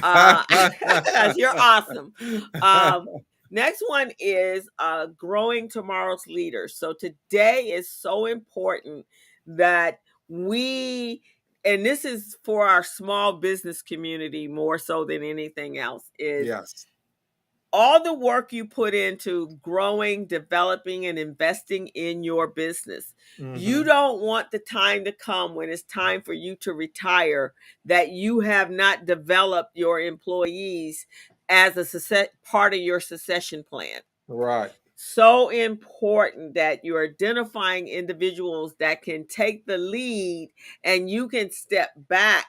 'Cause you're awesome. Um, Next one is growing tomorrow's leaders. So today is so important that we, and this is for our small business community more so than anything else, is Yes. all the work you put into growing, developing, and investing in your business. You Hmm. don't want the time to come when it's time for you to retire that you have not developed your employees as part of your succession plan. Right. So important that you're identifying individuals that can take the lead and you can step back.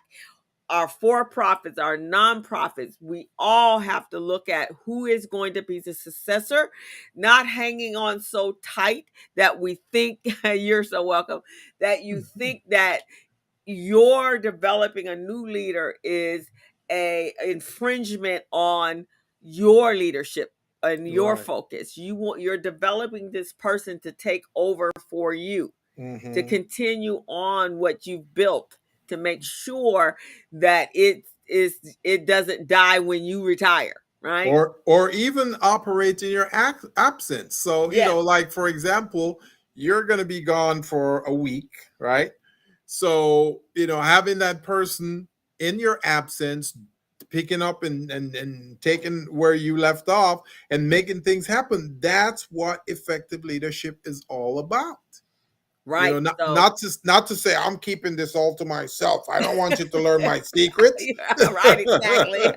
Our for profits, our nonprofits, we all have to look at who is going to be the successor, not hanging on so tight that we think you're so welcome, that you think that you're developing a new leader is a infringement on your leadership and your Right. focus. You're developing this person to take over for you, to Hmm. continue on what you've built, to make sure that it doesn't die when you retire, right? Or even operate in your absence. So, Yes, like for example, you're going to be gone for a week, right? So, having that person in your absence, picking up and taking where you left off and making things happen, that's what effective leadership is all about. right. Not So not to say I'm keeping this all to myself. I don't want you to learn my secrets. yeah, right, exactly.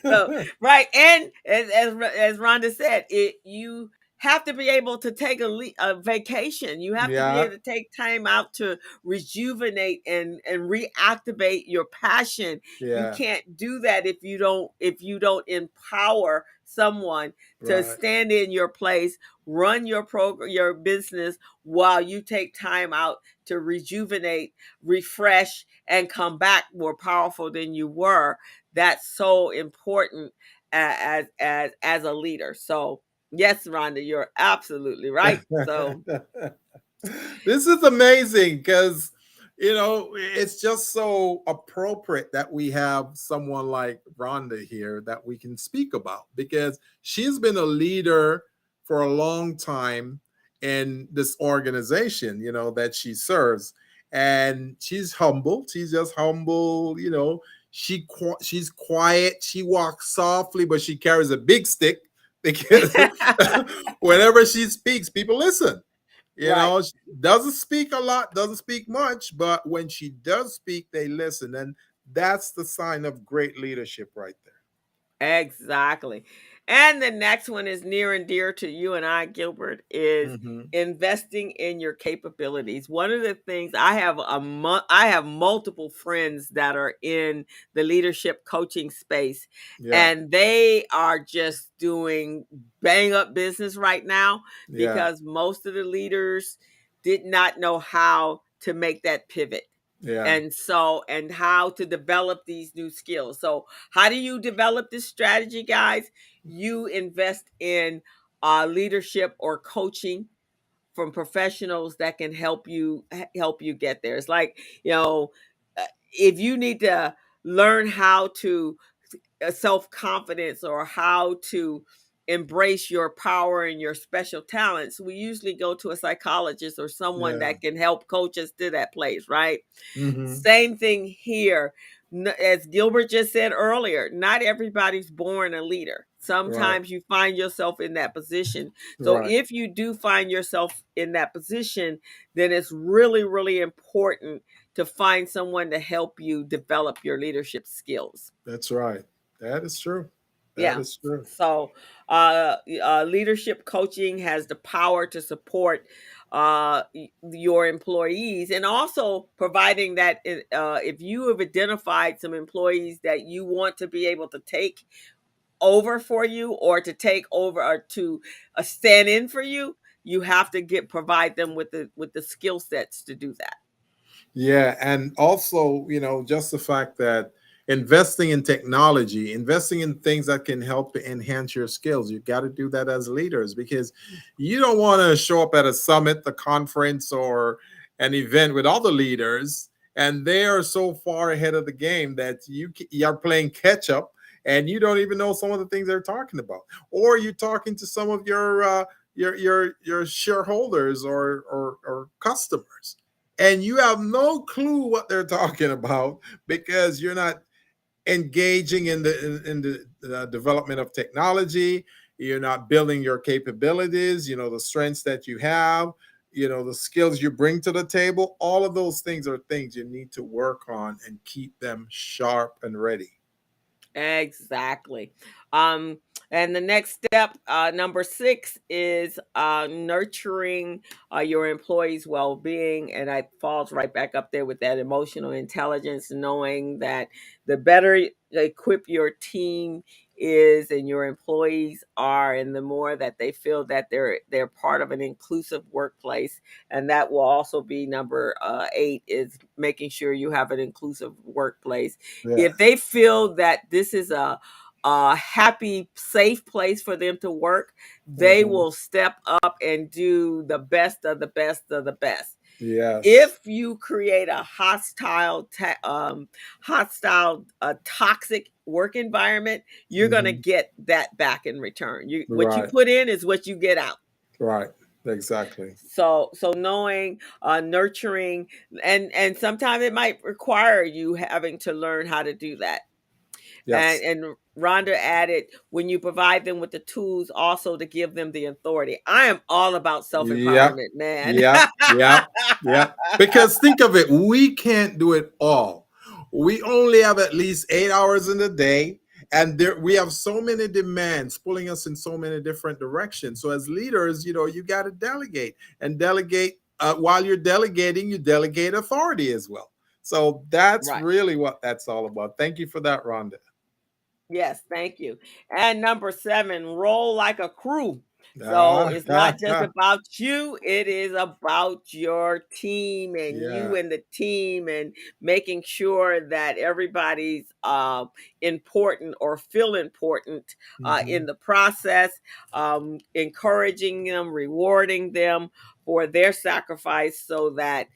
So right, and as Rhonda said, you have to be able to take a vacation. You have to be Yeah, able to take time out to rejuvenate and reactivate your passion. You yeah, can't do that if you don't empower someone to right. stand in your place, run your program, your business, while you take time out to rejuvenate, refresh, and come back more powerful than you were. That's so important as a leader. So yes, Rhonda, you're absolutely right. So This is amazing because it's just so appropriate that we have someone like Rhonda here that we can speak about because she's been a leader for a long time in this organization, that she serves. And she's humble. She's just humble. She's quiet. She walks softly, but she carries a big stick because whenever she speaks, people listen. right. She doesn't speak a lot, doesn't speak much, but when she does speak, they listen. And that's the sign of great leadership right Exactly. And the next one is near and dear to you and I, Gilbert, is there. Hmm. investing in your capabilities. One of the things I have multiple friends that are in the leadership coaching space, Yeah. and they are just doing bang up business right now Yeah. because most of the leaders did not know how to make that pivot, Yeah. and how to develop these new skills. So how do you develop this strategy, guys? You invest in leadership or coaching from professionals that can help you get there. It's like, if you need to learn how to self confidence or how to embrace your power and your special talents, we usually go to a psychologist or someone Yeah. that can help coach us to that place, right? Hmm. Same thing here. As Gilbert just said earlier, not everybody's born a leader. Right. Sometimes you find yourself in that position. So Right. if you do find yourself in that position, then it's really, really important to find someone to help you develop your leadership skills. That's right. That is true. That Yeah. is true. So, leadership coaching has the power to support your employees, and also providing that if you have identified some employees that you want to be able to take over for you, or to take over, or to stand in for you, you have to provide them with the skill sets to do that. Yeah, and also, just the fact that investing in technology, investing in things that can help to enhance your skills, you got to do that as leaders, because you don't want to show up at a summit, the conference, or an event with other leaders, and they are so far ahead of the game that you're playing catch up, and you don't even know some of the things they're talking about, or you're talking to some of your shareholders or customers, and you have no clue what they're talking about, because you're not engaging in the development of technology. You're not building your capabilities, the strengths that you have, the skills you bring to the table. All of those things are things you need to work on and keep them sharp and ready. Exactly. Um, and the next step, number six, is nurturing your employees' well-being, and that falls right back up there with that emotional intelligence, knowing that the better equipped your team is and your employees are, and the more that they feel that they're part of an inclusive workplace. And that will also be number eight, is making sure you have an inclusive workplace. Yeah. If they feel that this is a happy, safe place for them to work, they Mhm. will step up and do the best of the best of the best. Yes. If you create a hostile, toxic work environment, you're going to Mhm. get that back in return. What you Right. put in is what you get out. Right. Exactly. So knowing, nurturing, and sometimes it might require you having to learn how to do that. and Yes. and Rhonda added, when you provide them with the tools, also to give them the authority. I am all about self Yep. empowerment, man. Yep. Yep. Yep. Because think of it, we can't do it all. We only have at least 8 hours in the day, and we have so many demands pulling us in so many different directions. So as leaders, you got to delegate and delegate. While you're delegating, you delegate authority as well. So that's Right. really what that's all about. Thank you for that, Rhonda. Yes, thank you. And number seven, roll like a crew. So Ah, it's not just about you, it is about your team, and yeah. you and the team, and making sure that everybody's important or feel important in Hmm. the process, encouraging them, rewarding them for their sacrifice, so that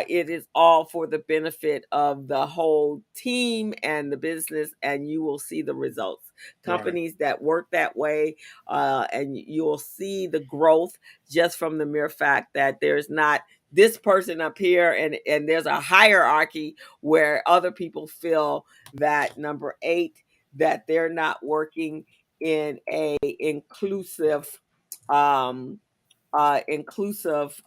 it is all for the benefit of the whole team and the business, and you will see the results. Right. Companies that work that way, and you will see the growth just from the mere fact that there's not this person up here, and there's a hierarchy where other people feel that, number eight, that they're not working in a um inclusive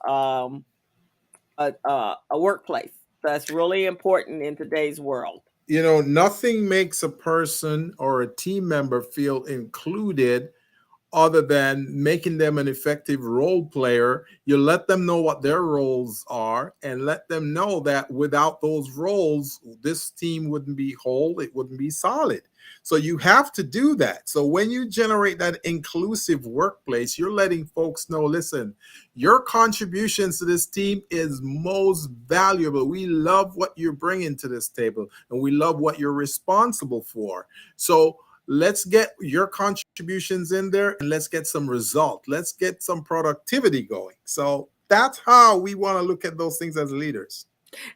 a workplace. That's really important in today's world. Nothing makes a person or a team member feel included other than making them an effective role player. You let them know what their roles are, and let them know that without those roles, this team wouldn't be whole, it wouldn't be solid. So you have to do that. So when you generate that inclusive workplace, you're letting folks know, listen, your contributions to this team is most valuable. We love what you're bringing to this table, and we love what you're responsible for. So let's get your contributions in there, and let's get some result. Let's get some productivity going. So that's how we want to look at those things as leaders.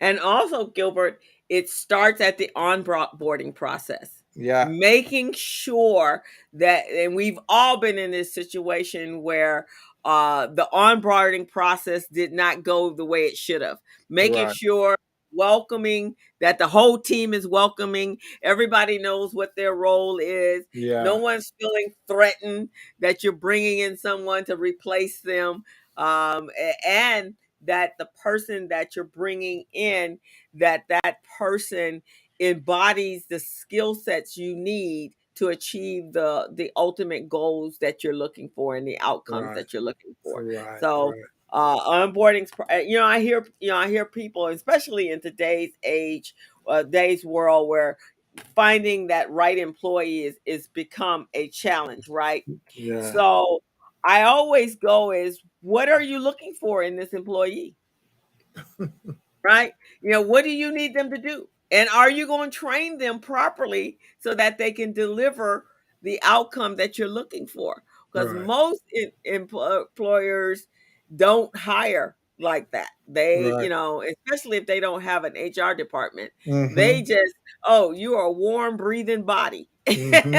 And also, Gilbert, it starts at the onboarding process. Yeah. Making sure that, and we've all been in this situation where the onboarding process did not go the way it should have. Making Right. sure welcoming, that the whole team is welcoming. Everybody knows what their role is. No Yeah. one's feeling threatened that you're bringing in someone to replace them. And that the person that you're bringing in, that person embodies the skill sets you need to achieve the ultimate goals that you're looking for and the outcomes Right. that you're looking for. Right. So Right. onboarding, I hear people, especially in today's age, today's world, where finding that right employee is become a challenge, right? Yeah. So I always go is, what are you looking for in this employee? Right? What do you need them to do? And are you going to train them properly so that they can deliver the outcome that you're looking for? Because Right. most employers don't hire like that. They, Right. especially if they don't have an HR department, they Mm-hmm. just, oh, you are a warm, breathing body. Mm-hmm.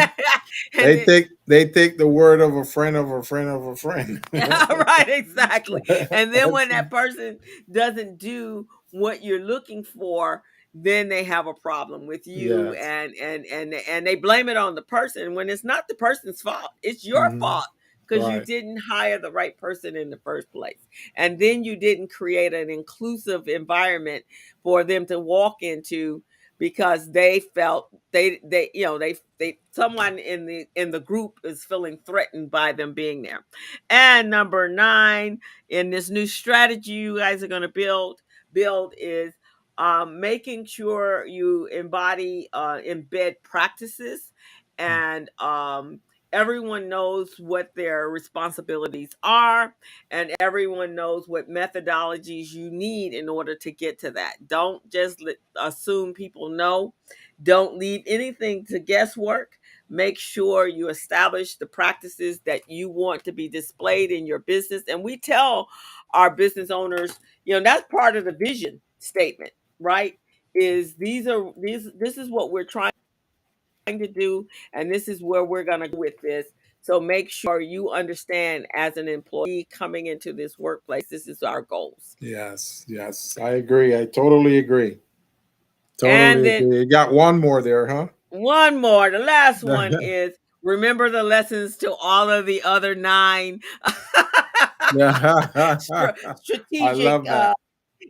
And then, They take the word of a friend of a friend of a friend. right, exactly. And then when that person doesn't do what you're looking for, then they have a problem with you, Yes. and they blame it on the person when it's not the person's fault. It's your Hmm. fault because you Right. didn't hire the right person in the first place. And then you didn't create an inclusive environment for them to walk into, because they felt they someone in the group is feeling threatened by them being there. And number 9, in this new strategy you guys are going to build is making sure you embed practices, and everyone knows what their responsibilities are, and everyone knows what methodologies you need in order to get to that. Don't just assume people know. Don't leave anything to guesswork. Make sure you establish the practices that you want to be displayed in your business. And we tell our business owners, that's part of the vision statement, right? Is this is what we're trying to do, and this is where we're going to go with this. So make sure you understand, as an employee coming into this workplace, this is our goals. Yes. Yes. I agree. I totally agree. And Totally then agree. You got one more there, huh? one more, the last one is, remember the lessons to all of the other 9. Yeah. I Strategic, love that.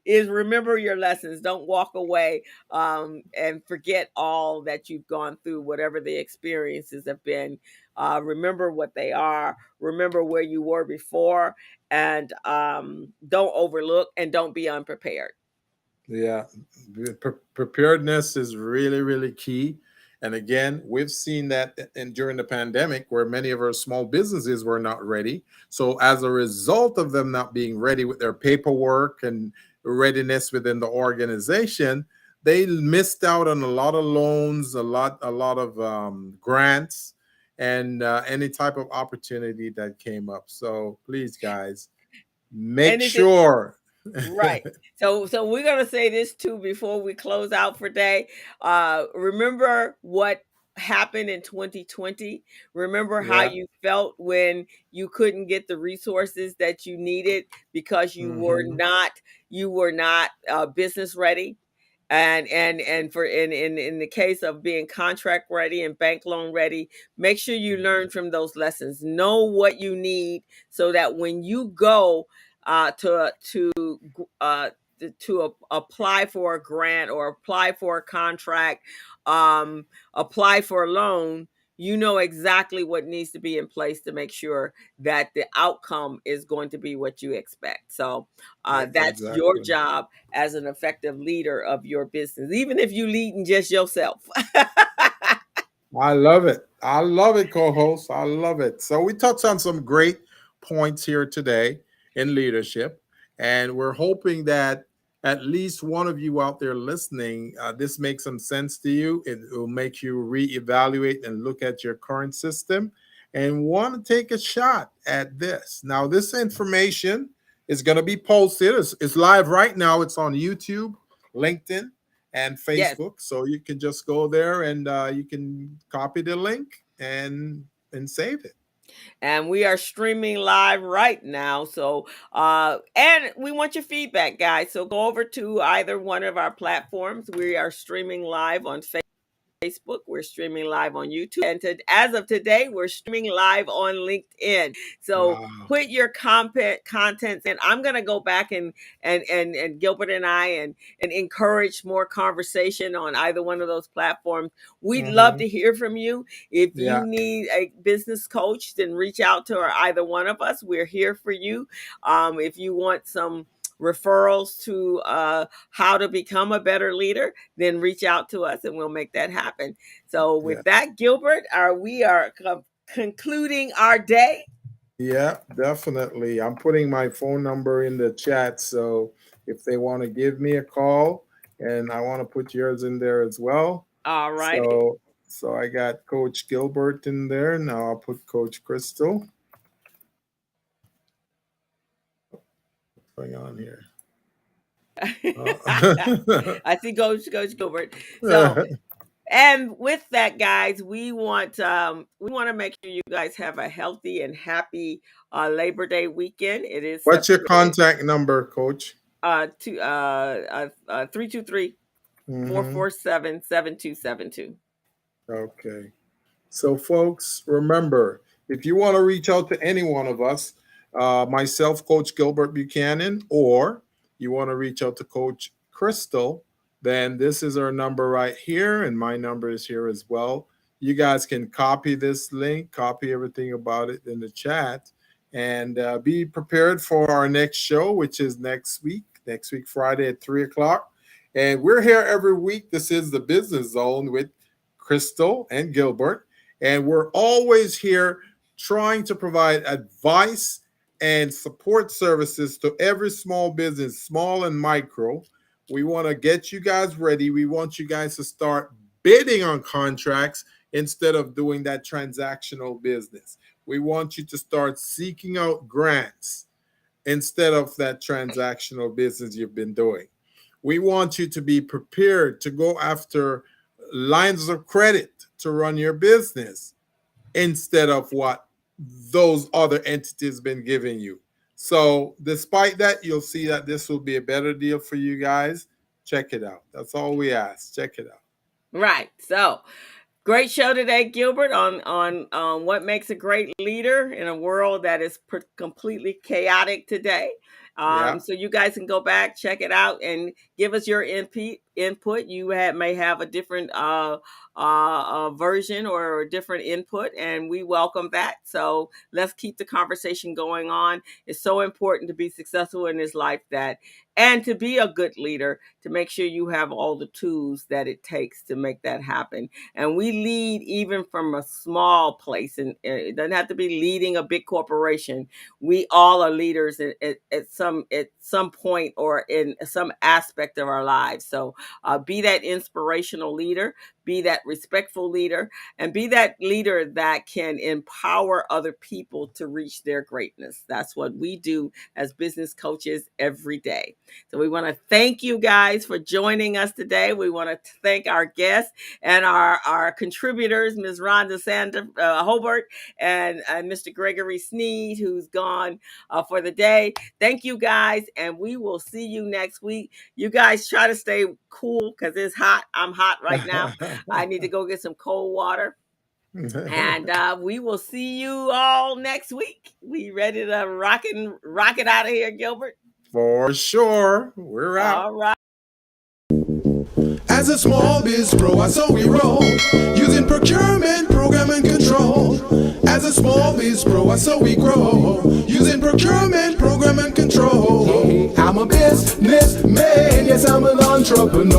is remember your lessons. Don't walk away and forget all that you've gone through, whatever the experiences have been. Remember what they are. Remember where you were before, and don't overlook and don't be unprepared. Yeah, preparedness is really, really key. And again, we've seen that during the pandemic, where many of our small businesses were not ready. So as a result of them not being ready with their paperwork and readiness within the organization, they missed out on a lot of loans, a lot of grants, and any type of opportunity that came up. So please, guys, make And is it sure. right? So we're gonna say this too before we close out for day. Remember what happened in 2020. Remember how Yeah. you felt when you couldn't get the resources that you needed because Hmm. you were not business ready. And for in the case of being contract ready and bank loan ready, make sure you learn from those lessons. Know what you need so that when you go uh, to to uh, apply for a grant or apply for a contract, apply for a loan, you know exactly what needs to be in place to make sure that the outcome is going to be what you expect. So that's your Exactly. job as an effective leader of your business, even if you leading just yourself. I love it. I love it, co-host. I love it. So we touched on some great points here today in leadership, and we're hoping that at least one of you out there listening, this makes some sense to you. It will make you reevaluate and look at your current system and want to take a shot at this. Now, this information is going to be posted. It's live right now. It's on YouTube, LinkedIn, and Yes. Facebook. So you can just go there and you can copy the link and save it. And we are streaming live right now. So, and we want your feedback, guys. So go over to either one of our platforms. We are streaming live on Facebook. We're streaming live on YouTube. And as of today, we're streaming live on LinkedIn. So Wow. put your contents in. I'm gonna go back and Gilbert and I and encourage more conversation on either one of those platforms. We'd love Hmm. to hear from you. If you Yeah. need a business coach, then reach out to either one of us. We're here for you. If you want some referrals to how to become a better leader, then reach out to us and we'll make that happen. So Yeah. with that, Gilbert, we are concluding our day. Yeah, definitely. I'm putting my phone number in the chat. So if they want to give me a call, and I want to put yours in there as well. All righty. So I got Coach Gilbert in there. Now I'll put Coach Crystal. What's going on here? I see Coach Gilbert. So and with that, guys, we want to make sure you guys have a healthy and happy Labor Day weekend. It is What's your September contact number, Coach? 323 Hmm. 447 7272. Okay. So, folks, remember, if you want to reach out to any one of us, myself, Coach Gilbert Buchanan, or you want to reach out to Coach Crystal, then this is our number right here, and my number is here as well. You guys can copy this link, copy everything about it in the chat, and be prepared for our next show, which is next week, Friday at 3 o'clock. And we're here every week. This is the Business Zone with Crystal and Gilbert. And we're always here trying to provide advice and support services to every small business, small and micro. We want to get you guys ready. We want you guys to start bidding on contracts instead of doing that transactional business. We want you to start seeking out grants instead of that transactional business you've been doing. We want you to be prepared to go after lines of credit to run your business instead of what those other entities been giving you. So despite that, you'll see that this will be a better deal for you guys. Check it out. That's all we ask. Check it out. Right. So great show today, Gilbert, on what makes a great leader in a world that is completely chaotic today. Yeah. So you guys can go back, check it out, and give us your input. You may have a different version or a different input, and we welcome that. So let's keep the conversation going on. It's so important to be successful in this life and to be a good leader, to make sure you have all the tools that it takes to make that happen. And we lead even from a small place, and it doesn't have to be leading a big corporation. We all are leaders at some point or in some aspect of our lives. So be that inspirational leader, be that respectful leader, and be that leader that can empower other people to reach their greatness. That's what we do as business coaches every day. So we want to thank you guys for joining us today. We want to thank our guests and our contributors, Ms. Rhonda Hobart and Mr. Gregory Sneed, who's gone for the day. Thank you guys, and we will see you next week. You guys try to stay cool because it's hot. I'm hot right now. I need to go get some cold water. And we will see you all next week. We ready to rock it out of here, Gilbert? For sure. We're out. All right. As a small biz pro, I saw we roll, using procurement, program and control. As a small biz pro, I saw we grow, using procurement, program and control. I'm a businessman, yes, I'm an entrepreneur.